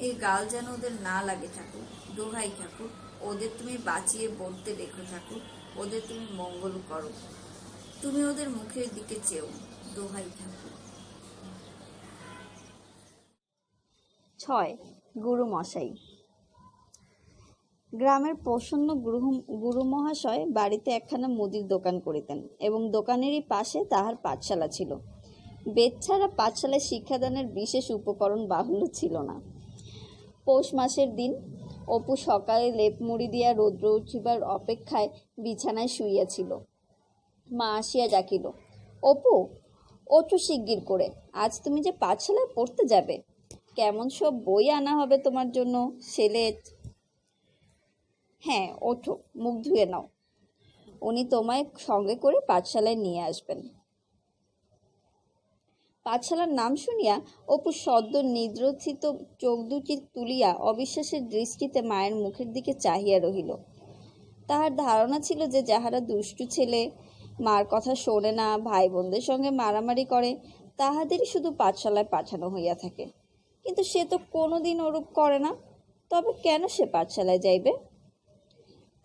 এই গাল যেন ওদের না লাগে ঠাকুর, দোহাই ঠাকুর, ওদের তুমি বাঁচিয়ে বলতে রেখো ঠাকুর, ওদের তুমি মঙ্গল করো, তুমি ওদের মুখের দিকে চেও, দোহাই ঠাকুর। 6. গুরুমশাই। গ্রামের প্রসন্ন গুরুমহাশয় বাড়িতে একখানা মুদির দোকান করিতেন এবং দোকানেরই পাশে তাহার পাঠশালা ছিল। বেদ ছাড়া পাঠশালায় শিক্ষাদানের বিশেষ উপকরণ বাহুল্য ছিল না। পৌষ মাসের দিন অপু সকালে লেপ মুড়ি দিয়া রৌদ্র উঠিবার অপেক্ষায় বিছানায় শুইয়াছিল। মা আসিয়া ডাকিল, অপু, ওঠো শিগগির করে, আজ তুমি যে পাঠশালায় পড়তে যাবে। কেমন সব বই আনা হবে তোমার জন্য, সেলেট। হ্যাঁ, ওঠো, মুখ ধুয়ে নাও, উনি তোমায় সঙ্গে করে পাঠশালায় নিয়ে আসবেন। পাঠশালার নাম শুনিয়া অপু সদ্য নিদ্রোত্থিত চোখ দুটি তুলিয়া অবিশ্বাসের দৃষ্টিতে মায়ের মুখের দিকে চাহিয়া রহিল। তাহার ধারণা ছিল যে যাহারা দুষ্টু ছেলে, মার কথা শোনে না, ভাই বোনদের সঙ্গে মারামারি করে, তাহাদেরই শুধু পাঠশালায় পাঠানো হইয়া থাকে। কিন্তু সে তো কোনোদিন ওরূপ করে না, তবে কেন সে পাঠশালায় যাইবে?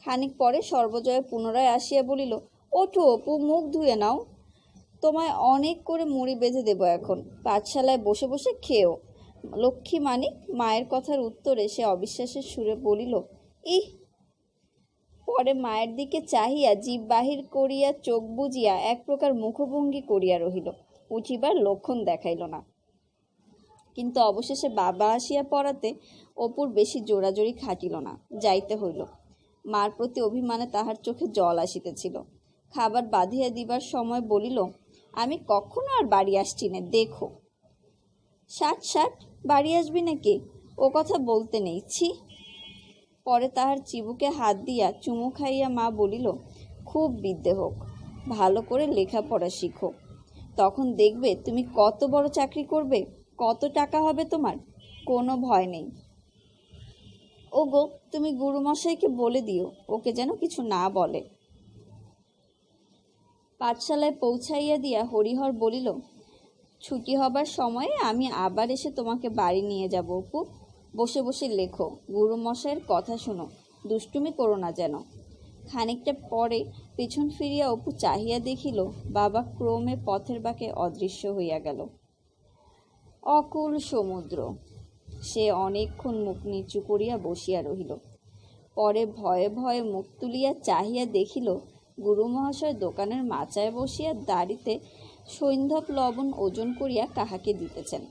খানিক পরে সর্বজয়া পুনরায় আসিয়া বলিল, ওঠো অপু, মুখ ধুয়ে নাও, তোমায় অনেক করে মুড়ি বেঁধে দেব এখন, পাঠশালায় বসে বসে খেও। লক্ষ্মী মানিক মায়ের কথার উত্তরে সে অবিশ্বাসের সুরে বলিল, ইহ। পরে মায়ের দিকে চাহিয়া জিভ বাহির করিয়া চোখ বুজিয়া এক প্রকার মুখভঙ্গি করিয়া রহিল, উঠিবার লক্ষণ দেখাইল না। কিন্তু অবশেষে বাবা আসিয়া পড়াতে অপুর বেশি জোরাজোরি খাটিল না, যাইতে হইল। মার প্রতি অভিমানে তাহার চোখে জল আসিতেছিল। খাবার বাঁধিয়া দিবার সময় বলিল, আমি কখনো আর বাড়ি আসছি না, দেখো। ষাট, বাড়ি আসবি নাকি? ও কথা বলতে নেই, ছি। পরে তাহার চিবুকে হাত দিয়া চুমু খাইয়া মা বলিল, খুব বিদ্যে হোক, ভালো করে লেখাপড়া শিখো, তখন দেখবে তুমি কত বড় চাকরি করবে, কত টাকা হবে তোমার, কোনো ভয় নেই। ওগো, তুমি গুরুমশাইকে বলে দিও, ওকে যেন কিছু না বলে। পাঠশালায় পৌঁছাইয়া দিয়া হরিহর বলিল, ছুটি হবার সময়ে আমি আবার এসে তোমাকে বাড়ি নিয়ে যাব অপু, বসে বসে লেখো, গুরুমশাইয়ের কথা শোনো, দুষ্টুমি করো না যেন। খানিকটা পরে পিছন ফিরিয়া অপু চাহিয়া দেখিল বাবা ক্রমে পথের বাঁকে অদৃশ্য হইয়া গেল। অকুল সমুদ্র। সে অনেকক্ষণ মুখ নিচু করিয়া বসিয়া রহিল। পরে ভয়ে ভয়ে মুখ তুলিয়া চাহিয়া দেখিল গুরুমহাশয় দোকানের মাচায় বসিয়া দাড়িতে সৈন্ধব লবণ ওজন করিয়া কাহাকে দিতেছেন।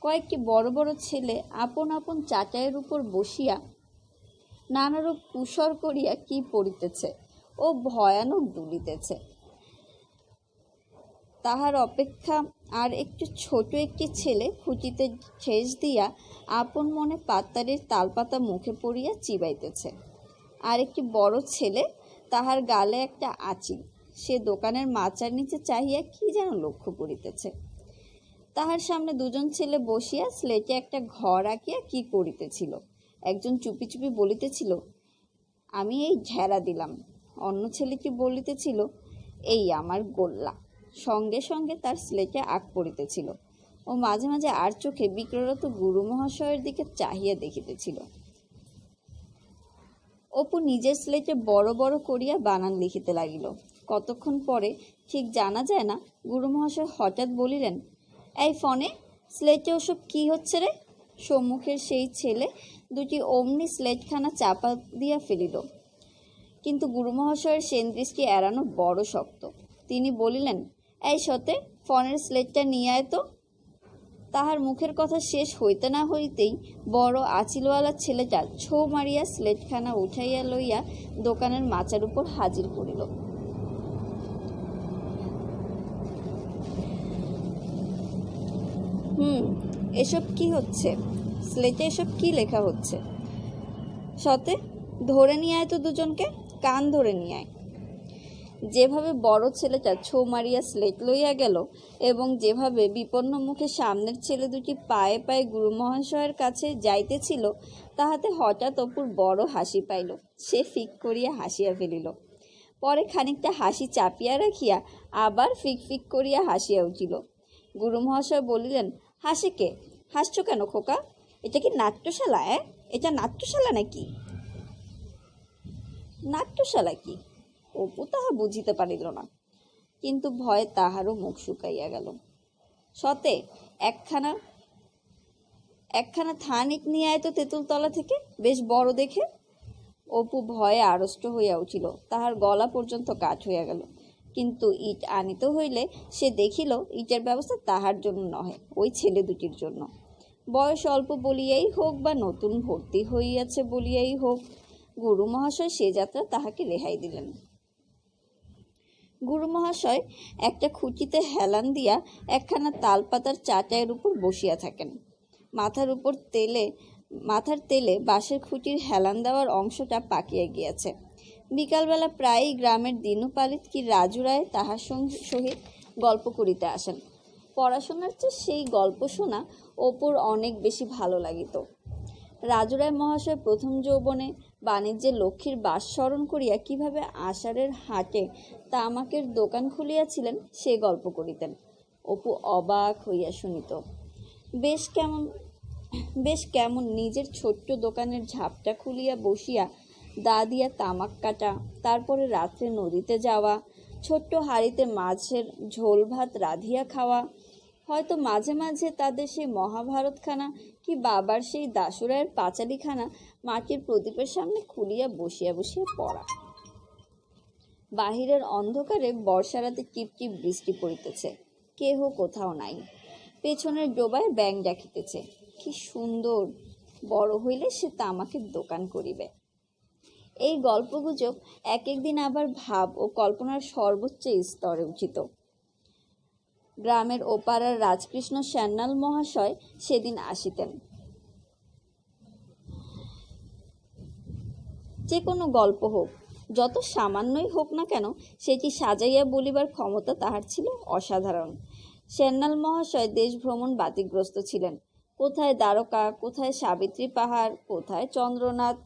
কয়েকটি বড় বড় ছেলে আপন আপন চাটাইয়ের উপর বসিয়া নানারূপ কুশর করিয়া কি পড়িতেছে ও ভয়ানক দুলিতেছে। তাহার অপেক্ষা আর একটু ছোট একটি ছেলে খুঁটিতে ঠেস দিয়া আপন মনে পাতারির তালপাতা মুখে পড়িয়া চিবাইতেছে। আর একটি বড় ছেলে, তাহার গালে একটা আঁচিল, সে দোকানের মাচার নিচে চাহিয়া কি যেন লক্ষ্য করিতেছে। তাহার সামনে দুজন ছেলে বসিয়া স্লেটে একটা ঘর আঁকিয়া কি করিতেছিল। একজন চুপি চুপি বলিতেছিল, আমি এই ঝেড়া দিলাম। অন্য ছেলেটি বলিতেছিল, এই আমার গোল্লা। সঙ্গে সঙ্গে তার স্লেটে আঁক পড়িতেছিল ও মাঝে মাঝে আর চোখে বিক্রয়রত গুরুমহাশয়ের দিকে চাহিয়া দেখিতেছিল। অপু নিজের স্লেটে বড় বড় করিয়া বানান লিখিতে লাগিল। কতক্ষণ পরে, ঠিক জানা যায় না, গুরুমহাশয় হঠাৎ বলিলেন, এই ফোনে স্লেটে ওসব কি হচ্ছে রে? সম্মুখের সেই ছেলে দুটি অমনি স্লেটখানা চাপা দিয়া ফেলিল। কিন্তু গুরুমহাশয়ের সেনদৃষ্টি এড়ানো বড় শক্ত। তিনি বলিলেন, এই সতে, ফনের স্লেটটা নিয়ে আয় তো। তাহার মুখের কথা শেষ হইতে না হইতেই বড় আঁচিলওয়ালা ছেলেটা ছো মারিয়া স্লেটখানা উঠাইয়া লইয়া দোকানের মাচার উপর হাজির করিল। এসব কি হচ্ছে? স্লেটে এসব কি লেখা হচ্ছে? সতে, ধরে নিয়ে আয় তো দুজনকে, কান ধরে নিয়ে আয়। যেভাবে বড় ছেলেটা ছো মারিয়া স্লেট লইয়া গেল এবং যেভাবে বিপন্ন মুখে সামনের ছেলে দুটি পায়ে পায়ে গুরুমহাশয়ের কাছে যাইতেছিল, তাহাতে হঠাৎ অপুর বড় হাসি পাইল। সে ফিক করিয়া হাসিয়া ফেলিল। পরে খানিকটা হাসি চাপিয়া রাখিয়া আবার ফিক ফিক করিয়া হাসিয়া উঠিল। গুরুমহাশয় বলিলেন, হাসে কে? হাসছ কেন খোকা? এটা কি নাট্যশালা? এটা নাট্যশালা নাকি? নাট্যশালা কি? অপু তাহা বুঝিতে পারিল না, কিন্তু ভয়ে তাহারও মুখ শুকাইয়া গেল। সতে, একখানা থানিক নিয়ে আয় তো তেঁতুলতলা থেকে, বেশ বড় দেখে। অপু ভয়ে আড়ষ্ট হইয়া উঠিল, তাহার গলা পর্যন্ত কাঠ হইয়া গেল। কিন্তু ইট আনিতে হইলে সে দেখিল ইটের ব্যবস্থা তাহার জন্য নহে, ওই ছেলে দুটির জন্য। বয়স অল্প বলিয়াই হোক বা নতুন ভর্তি হইয়াছে বলিয়াই হোক, গুরুমহাশয় সে যাত্রা তাহাকে রেহাই দিলেন। গুরুমহাশয় একটা খুঁটিতে হেলান দিয়া একখানা তালপাতার চাটাইয়ের উপর বসিয়া থাকেন। মাথার তেলে বাঁশের খুঁটির হেলান দেওয়ার অংশটা পাকিয়া গিয়াছে। বিকালবেলা প্রায়ই গ্রামের দিনুপালিত কি রাজু রায় তাহার সহিত গল্প করিতে আসেন। পড়াশোনার চেয়ে সেই গল্প শোনা অপুর অনেক বেশি ভালো লাগিত। রাজু রায় মহাশয় প্রথম যৌবনে বাণিজ্যে লক্ষ্মীর বাস স্মরণ করিয়া কিভাবে আষাঢ়ের হাটে তামাকের দোকান খুলিয়াছিলেন সে গল্প করিতেন। অপু অবাক হইয়া শুনিত। বেশ কেমন নিজের ছোট্ট দোকানের ঝাপটা খুলিয়া বসিয়া দা দিয়া তামাক কাটা, তারপরে রাত্রে নদীতে যাওয়া, ছোট্ট হাঁড়িতে মাছের ঝোল ভাত রাঁধিয়া খাওয়া, হয়তো মাঝে মাঝে তাদের সেই মহাভারতখানা কি বাবার সেই দাসুরায়ের পাঁচালিখানা মাটির প্রদীপের সামনে খুলিয়া বসিয়া বসিয়া পড়া। বাহিরের অন্ধকারে বর্ষারাতে টিপটিপ বৃষ্টি পড়িতেছে, কেহ কোথাও নাই। পেছনের ডোবায় ব্যাঙ ডাকিতেছে। কি সুন্দর! বড় হইলে সে তামাকের দোকান করিবে। এই গল্পগুজব এক একদিন আবার ভাব ও কল্পনার সর্বোচ্চ স্তরে উঠিত। গ্রামের ওপাড়ার রাজকৃষ্ণ সান্যাল মহাশয় সেদিন আসিতেন। যে কোনো গল্প হোক, যত সামান্যই হোক না কেন, সেটি সাজাইয়া বলিবার ক্ষমতা তাহার ছিল অসাধারণ। সান্যাল মহাশয় দেশ ভ্রমণ বাতিগ্রস্ত ছিলেন। কোথায় দ্বারকা, কোথায় সাবিত্রী পাহাড়, কোথায় চন্দ্রনাথ,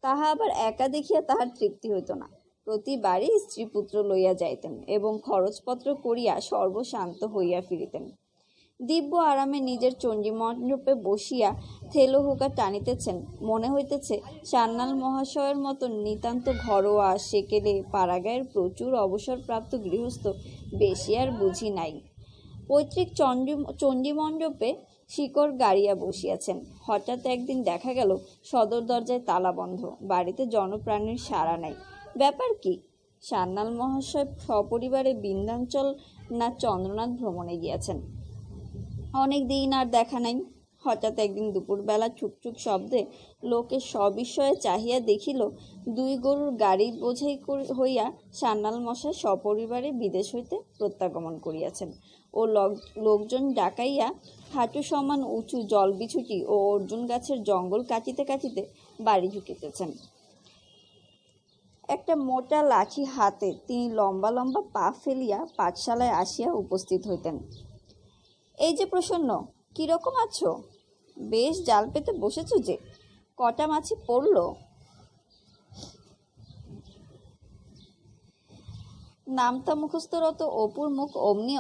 তাহা আবার একা দেখিয়া তাহার তৃপ্তি হইত না। প্রতিবারই স্ত্রীপুত্র লইয়া যাইতেন এবং খরচপত্র করিয়া সর্বশান্ত হইয়া ফিরিতেন। দিব্য আরামে নিজের চণ্ডী মণ্ডপে বসিয়া থেলো হুকা টানিতেছেন। মনে হইতেছে সান্যাল মহাশয়ের মতো নিতান্ত ঘরোয়া সেকেলে পাড়াগাঁয়ের প্রচুর অবসরপ্রাপ্ত গৃহস্থ বেশি আর বুঝি নাই। পৈতৃক চণ্ডী মণ্ডপে শিকড় গাড়িয়া বসিয়াছেন। হঠাৎ একদিন দেখা গেল সদর দরজায় তালা বন্ধ, বাড়িতে জনপ্রাণীর সাড়া নাই। ব্যাপার কি? সান্যাল মহাশয় সপরিবারে বিন্ধ্যাঞ্চল না চন্দ্রনাথ ভ্রমণে গিয়াছেন। অনেক দিন আর দেখা নাই। হঠাৎ একদিন দুপুরবেলা ঠুকঠুক শব্দে লোকে সবিস্ময়ে চাহিয়া দেখিল, 2 গরুর গাড়ি বোঝাই হইয়া সান্যাল মশাই সপরিবারে বিদেশ হইতে প্রত্যাগমন করিয়াছেন ও লোকজন ডাকাইয়া হাঁটু সমান উঁচু জলবিছুটি ও অর্জুন গাছের জঙ্গল কাটিতে কাটিতে বাড়ি ঢুকিতেছেন। একটা মোটা লাঠি হাতে তিনি লম্বা লম্বা পা ফেলিয়া পাঠশালায় আসিয়া উপস্থিত হইতেন। এই যে প্রসন্ন, কিরকম আছো? বেশ জাল পেতে বসেছ যে, কটা মাছি পড়ল? নামতা মুখস্থরত অপুর মুখ অমনি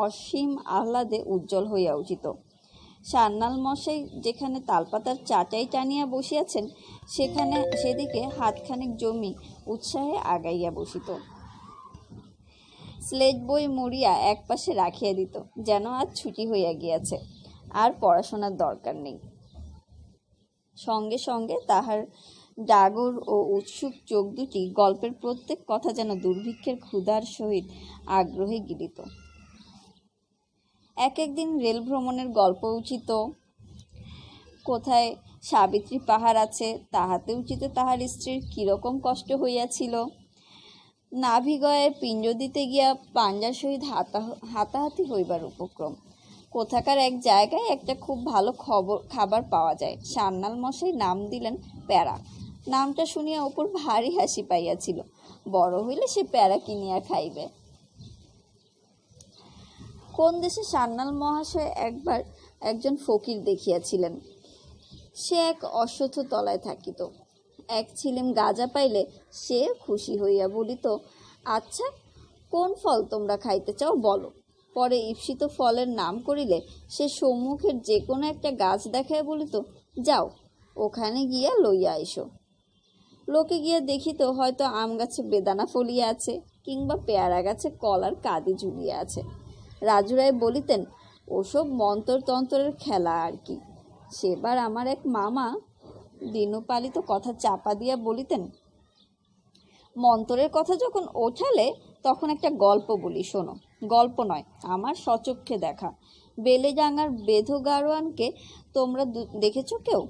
অসীম আহ্লাদে উজ্জ্বল হইয়া উঠিত। সান্যাল মশাই যেখানে তালপাতার চাটাই টানিয়া বসিয়াছেন, সেদিকে হাতখানেক জমি উৎসাহে আগাইয়া বসিত। স্লেট বই মুড়িয়া একপাশে রাখিয়া দিত, যেন আজ ছুটি হইয়া গিয়াছে। আর পড়াশোনার দরকার নেই। সঙ্গে সঙ্গে তাহার ডাগর ও উৎসুক চোখ দুটি গল্পের প্রত্যেক কথা যেন দুর্ভিক্ষের ক্ষুধার সহিত আগ্রহে গিলিত। এক একদিন রেল ভ্রমণের গল্প উচিত, কোথায় সাবিত্রী পাহাড় আছে তাহাতে উচিতে তাহার স্ত্রীর কিরকম কষ্ট হইয়াছিল, নাভিগয়ে পিণ্ড দিতে গিয়া পাঞ্জার সহিত হাতাহাতি হইবার উপক্রম, কোথাকার এক জায়গায় একটা খুব ভালো খাবার পাওয়া যায়, সান্যাল মশাই নাম দিলেন প্যারা। নামটা শুনিয়া অপুর ভারী হাসি পাইয়াছিল। বড় হইলে সে প্যারা কিনিয়া খাইবে। কোন দেশে সান্যাল মহাশয় একবার একজন ফকির দেখিয়াছিলেন। সে এক অশ্বত্থ তলায় থাকিত। এক ছিলিম গাঁজা পাইলে সে খুশি হইয়া বলিত, আচ্ছা কোন ফল তোমরা খাইতে চাও বলো। পরে ঈপ্সিত ফলের নাম করিলে সে সম্মুখের যে কোনো একটা গাছ দেখায় বলিত, যাও ওখানে গিয়া লইয়া আইসো। লোকে গিয়া দেখিত হয়তো আম গাছে বেদানা ফলিয়া আছে, কিংবা পেয়ারা গাছে কলার কাঁদি ঝুলিয়া আছে। রাজুরাই বলিতেন, ওসব মন্তরতন্ত্রের খেলা আর কি। সেবার আমার এক মামা দিনপালিত কথা চাপা দিয়া বলিতেন, মন্তরের কথা যখন ওঠালে তখন একটা গল্প বলি, শোনো। গল্প নয়, আমার সচক্ষে দেখা। বেলেডাঙ্গার বেধো গাড়োয়ানকে তোমরা দেখেছ কেউ?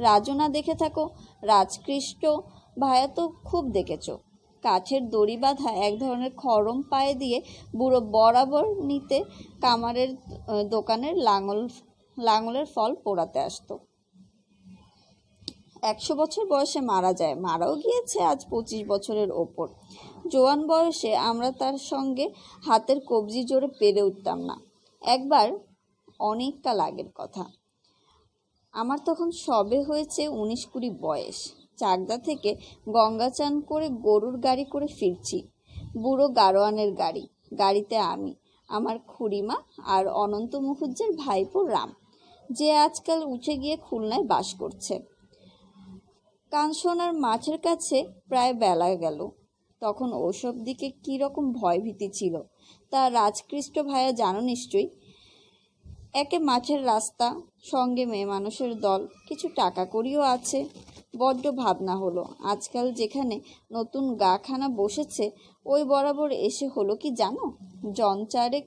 রাজু না দেখে থাকো, রাজকৃষ্ট ভায়া তো খুব দেখেছ। কাঠের দড়ি বাঁধা এক ধরনের খড়ম পায়ে দিয়ে বুড়ো বরাবর নিতে কামারের দোকানের লাঙলের ফল পোড়াতে আসতো। 100 বছর বয়সে মারা যায়, মারাও গিয়েছে আজ 25 বছরের ওপর। জোয়ান বয়সে আমরা তার সঙ্গে হাতের কবজি জোরে পেরে উঠতাম না। একবার, অনেক কাল আগের কথা, আমার তখন সবে হয়েছে 19-20 বয়স। চাকদা থেকে গঙ্গা চান করে গরুর গাড়ি করে ফিরছি। বুড়ো গাড়োয়ানের গাড়ি। গাড়িতে আমি, আমার খুড়িমা আর অনন্ত মুখুজ্জের ভাইপো রাম, যে আজকাল উঠে গিয়ে খুলনায় বাস করছে। কানসোনার মাঠের কাছে প্রায় বেলা গেল। তখন ওসব দিকে কীরকম ভয়ভীতি ছিল তা রাজকৃষ্ট ভাইয়া জানো নিশ্চয়ই। একে মাঠের রাস্তা, সঙ্গে মেয়ে মানুষের দল, কিছু টাকা কড়িও আছে। বড্ড ভাবনা হলো, আজকাল যেখানে নতুন গাখানা বসেছে ওই বরাবর এসে হলো কি জানো, জনচারেক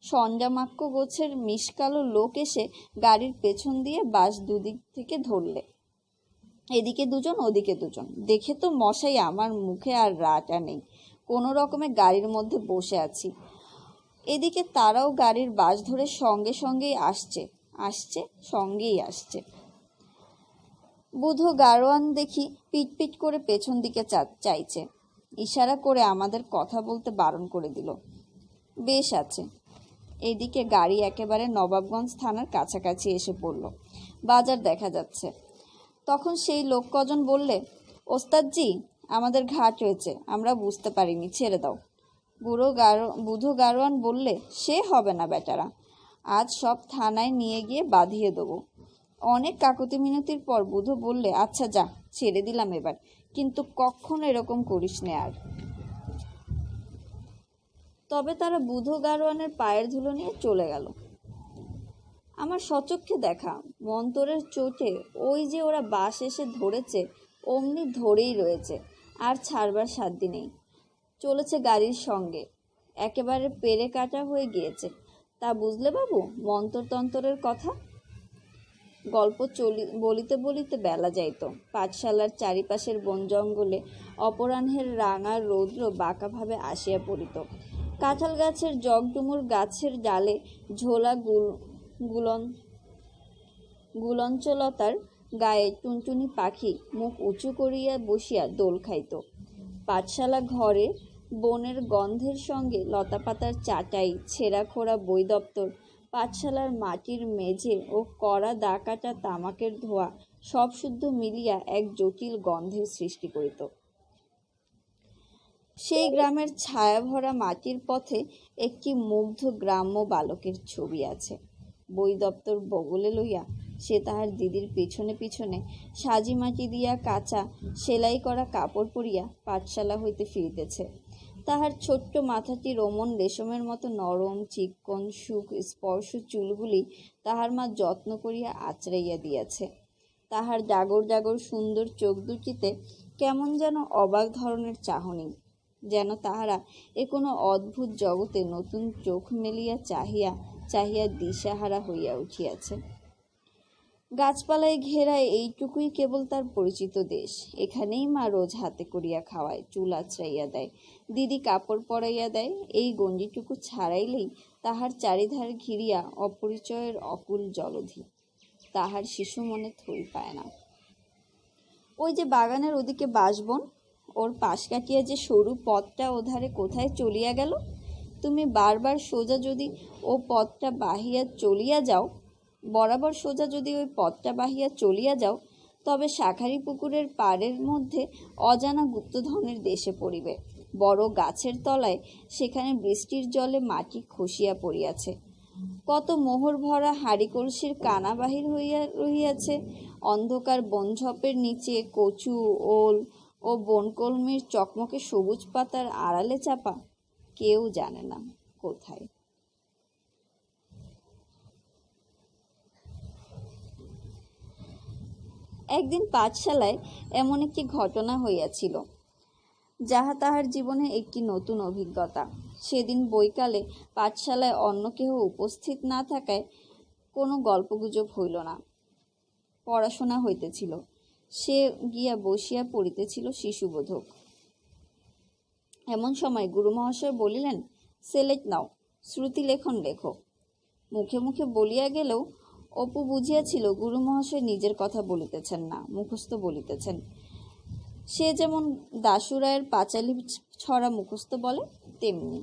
সঞ্জামাক্য গোছের মিশকালো লোক এসে গাড়ির পেছন দিয়ে বাস দুদিক থেকে ধরলে, এদিকে দুজন ওদিকে দুজন। দেখে তো মশাই আমার মুখে আর রাটা নেই। কোনো রকমে গাড়ির মধ্যে বসে আছি। এদিকে তারাও গাড়ির বাস ধরে সঙ্গে সঙ্গেই আসছে। বুধো গাড়োয়ান দেখি পিট করে পেছন দিকে চাইছে। ইশারা করে আমাদের কথা বলতে বারণ করে দিল। বেশ আছে। এদিকে গাড়ি একেবারে নবাবগঞ্জ থানার কাছাকাছি এসে পড়ল। বাজার দেখা যাচ্ছে। তখন সেই লোক কজন বললে, ওস্তাদজি আমাদের ঘাট হয়েছে, আমরা বুঝতে পারিনি, ছেড়ে দাও। বুধো গাড়োয়ান বললে, সে হবে না বেটারা, আজ সব থানায় নিয়ে গিয়ে বাঁধিয়ে দেবো। অনেক কাকুতি মিনতির পর বুধো বললে, আচ্ছা যা, ছেড়ে দিলাম এবার, কিন্তু কখনো এরকম করিস নে আর। তবে তারা বুধো গাড়োয়ানের পায়ের ধুলো নিয়ে চলে গেল। আমার সচক্ষে দেখা, মন্তরের চোটে ওই যে ওরা বাস এসে ধরেছে অমনি ধরেই রয়েছে, আর ছাড়বার সাধ্য নেই। চলেছে গাড়ির সঙ্গে, একেবারে পেরে কাটা হয়ে গিয়েছে। তা বুঝলে বাবু মন্তরতন্ত্রের কথা? গল্প বলিতে বলিতে বেলা যাইত। পাঠশালার চারিপাশের বন জঙ্গলে অপরাহ্নের রাঙা রৌদ্র বাঁকাভাবে আসিয়া পড়িত। কাঁঠাল গাছের জগডুমুর গাছের ডালে ঝোলা গুলঞ্চলতার গায়ে টুনটুনি পাখি মুখ উঁচু করিয়া বসিয়া দোল খাইত। পাঠশালা ঘরে বনের গন্ধের সঙ্গে লতাপাতার চাটাই, ছেঁড়া খোড়া বই দপ্তর, পাঠশালার মাটির মেঝে ও কড়া দা কাটা তামাকের ধোঁয়া সব শুদ্ধ মিলিয়া এক জটিল গন্ধের সৃষ্টি করিত। সেই গ্রামের ছায়াভরা মাটির পথে একটি মুগ্ধ গ্রাম্য বালকের ছবি আছে। বই দপ্তর বগলে লইয়া সে তাহার দিদির পিছনে পিছনে সাজি মাটি দিয়া কাঁচা সেলাই করা কাপড় পরিয়া পাঠশালা হইতে ফিরিতেছে। তাহার ছোট্ট মাথাটি রোমন রেশমের মতো নরম, চিক্কণ, সুখ স্পর্শ চুলগুলি তাহার মা যত্ন করিয়া আঁচড়াইয়া দিয়াছে। তাহার জাগর জাগর সুন্দর চোখ দুটিতে কেমন যেন অবাক ধরনের চাহনি, যেন তাহারা এ কোনো অদ্ভুত জগতে নতুন চোখ মেলিয়া চাহিয়া চাহিয়া দিশাহারা হইয়া উঠিয়াছে। গাছপালায় ঘেরা এইটুকুই কেবল তার পরিচিত দেশ। এখানেই মা রোজ হাতে করিয়া খাওয়ায়, চুল আঁচড়াইয়া দেয়, দিদি কাপড় পরাইয়া দেয়। এই গঞ্জিটুকু ছাড়াইলেই তাহার চারিধার ঘিরিয়া অপরিচয়ের অকুল জলধি। তাহার শিশু মনে থই পায় না। ওই যে বাগানের ওদিকে বাঁশবন, ওর পাশ কাটিয়া যে সরু পথটা ওধারে কোথায় চলিয়া গেল? তুমি বারবার সোজা যদি ও পথটা বাহিয়া চলিয়া যাও, বরাবর সোজা যদি ওই পথটা বাহিয়া চলিয়া যাও, তবে শাঁখারি পুকুরের পাড়ের মধ্যে অজানা গুপ্তধনের দেশে পড়িবে। বড় গাছের তলায় সেখানে বৃষ্টির জলে মাটি খসিয়া পড়িয়াছে, কত মোহর ভরা হাঁড়ি কলসির কানা বাহির হইয়া রহিয়াছে। অন্ধকার বনঝোপের নিচে কচু, ওল ও বনকলমির চকমকে সবুজ পাতার আড়ালে চাপা কেউ জানে না কোথায়। একদিন পাঠশালায় এমন একটি ঘটনা হইয়াছিল, যাহা তাহার জীবনে একটি নতুন অভিজ্ঞতা। সেদিন বৈকালে পাঠশালায় অন্য কেহ উপস্থিত না থাকায় কোনো গল্পগুজব হইল না, পড়াশোনা হইতেছিল। সে গিয়া বসিয়া পড়িতেছিল শিশুবোধক। এমন সময় গুরুমহাশয় বলিলেন, সেলেট নাও, শ্রুতিলেখন লেখো। মুখে মুখে বলিয়া গেলেও অপু বুঝিয়াছিল গুরুমহাশয় নিজের কথা বলিতেছেন না, মুখস্থ বলিতেছেন। সে যেমন দাশুরায়ের পাঁচালী ছড়া মুখস্থ বলে, তেমনি।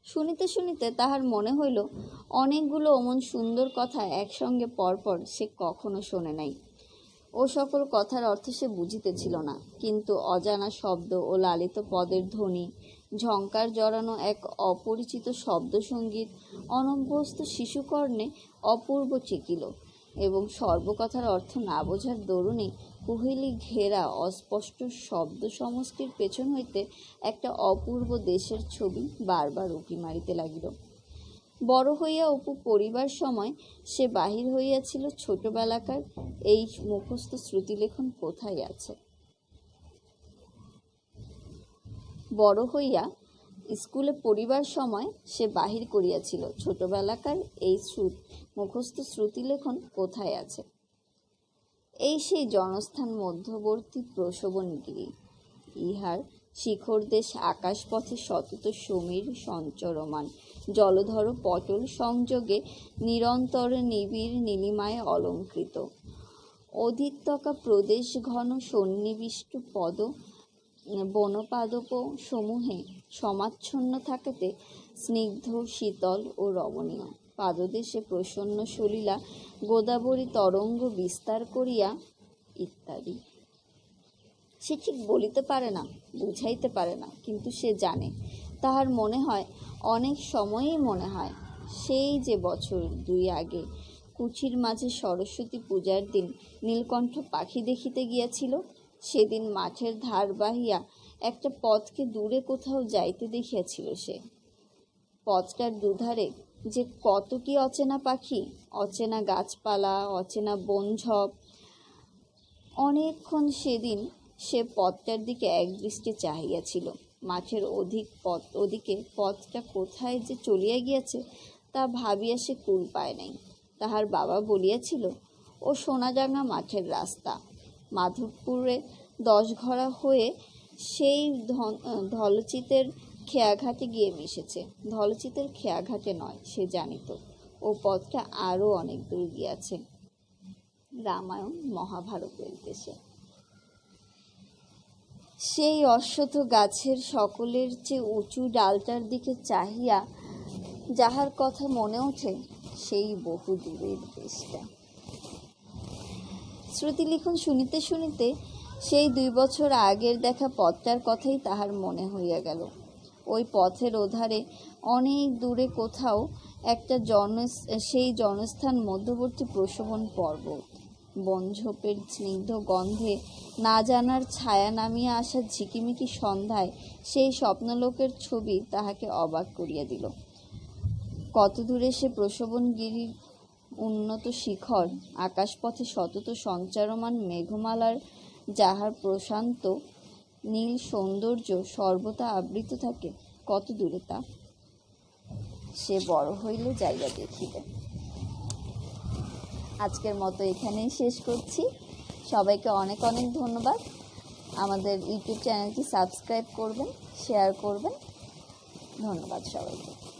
শুনিতে শুনিতে তাহার মনে হইল অনেকগুলো অমন সুন্দর কথা একসঙ্গে পরপর সে কখনো শোনে নাই। ও সকল কথার অর্থ সে বুঝিতেছিল না, কিন্তু অজানা শব্দ ও লালিত পদের ধ্বনি, ঝঙ্কার জড়ানো এক অপরিচিত শব্দসঙ্গীত অনভ্যস্ত শিশুকর্ণে অপূর্ব ঠেকিল, এবং সর্বকথার অর্থ না বোঝার দরুণে কুহেলি ঘেরা অস্পষ্ট শব্দ সমষ্টির পেছন হইতে একটা অপূর্ব দেশের ছবি বারবার উঁকি মারিতে লাগিল। বড় হইয়া অপু পড়িবার সময় সে বাহির হইয়াছিল ছোটবেলাকার এই মুখস্থ শ্রুতিলেখন কোথায় আছে। বড় হইয়া স্কুলে পড়িবার সময় সে বাহির করিয়াছিল ছোটবেলাকার এই মুখস্থ শ্রুতিলেখন কোথায় আছে। এই সেই জনস্থান মধ্যবর্তী প্রসবনগিরি। ইহার শিখরদেশ আকাশপথে সতত সমীর সঞ্চরমান, জলধর পটল সংযোগে নিরন্তর নিবিড় নীলিমায় অলঙ্কৃত। অধিত্যকা প্রদেশ ঘন সন্নিবিষ্ট পদ বনপাদপ সমূহে সমাচ্ছন্ন থাকিতে স্নিগ্ধ, শীতল ও রমণীয়। পাদদেশে প্রসন্ন সলিলা গোদাবরী তরঙ্গ বিস্তার করিয়া, ইত্যাদি। সে ঠিক বলিতে পারে না, বুঝাইতে পারে না, কিন্তু সে জানে। তাহার মনে হয়, অনেক সময়েই মনে হয়, সেই যে বছর 2 আগে কুঠির মাঝে সরস্বতী পূজার দিন নীলকণ্ঠ পাখি দেখিতে গিয়াছিল, সেদিন মাঠের ধার বাহিয়া একটা পথকে দূরে কোথাও যাইতে দেখিয়াছিল সে। পথটার দুধারে যে কত কি অচেনা পাখি, অচেনা গাছপালা, অচেনা বনঝোপ। অনেকক্ষণ সেদিন সে পথটার দিকে একদৃষ্টে চাহিয়াছিল। মাঠের ওদিকে পথটা কোথায় যে চলিয়া গিয়াছে তা ভাবিয়া সে কুল পায় নাই। তাহার বাবা বলিয়াছিল, ও সোনাডাঙ্গা মাঠের রাস্তা, মাধবপুরে 10 ঘরা হয়ে সেই ধলচিতের খেয়াঘাটে গিয়ে মিশেছে। ধলচিতের খেয়াঘাটে নয়, সে জানিত। ও পথটা আরও অনেক দূর গিয়াছে, রামায়ণ মহাভারতের দেশে। সেই অশ্বত্থ গাছের সকলের চেয়ে উঁচু ডালটার দিকে চাহিয়া যাহার কথা মনে ওঠে, সেই বহু দূরের দেশটা। শ্রুতিলিখন শুনিতে শুনিতে সেই 2 বছর আগের দেখা পথটার কথাই তাহার মনে হইয়া গেল। ওই পথের ওধারে অনেক দূরে কোথাও একটা সেই জনস্থান মধ্যবর্তী প্রসবন পর্বত। বনঝোপের স্নিগ্ধ গন্ধে, না জানার ছায়া নামিয়ে আসা ঝিকিমিকি সন্ধ্যায় সেই স্বপ্নলোকের ছবি তাহাকে অবাক করিয়া দিল। কত দূরে সে প্রসবনগিরির উন্নত শিখর, আকাশপথে সতত সঞ্চারমান মেঘমালার যাহার প্রশান্ত নীল সৌন্দর্য সর্বদা আবৃত থাকে, কত দূরে তা সে বড় হইলে যাইয়া দেখিবে। আজকের মতো এখানেই শেষ করছি। সবাইকে অনেক অনেক ধন্যবাদ। আমাদের ইউটিউব চ্যানেলটি সাবস্ক্রাইব করবেন, শেয়ার করবেন। ধন্যবাদ সবাইকে।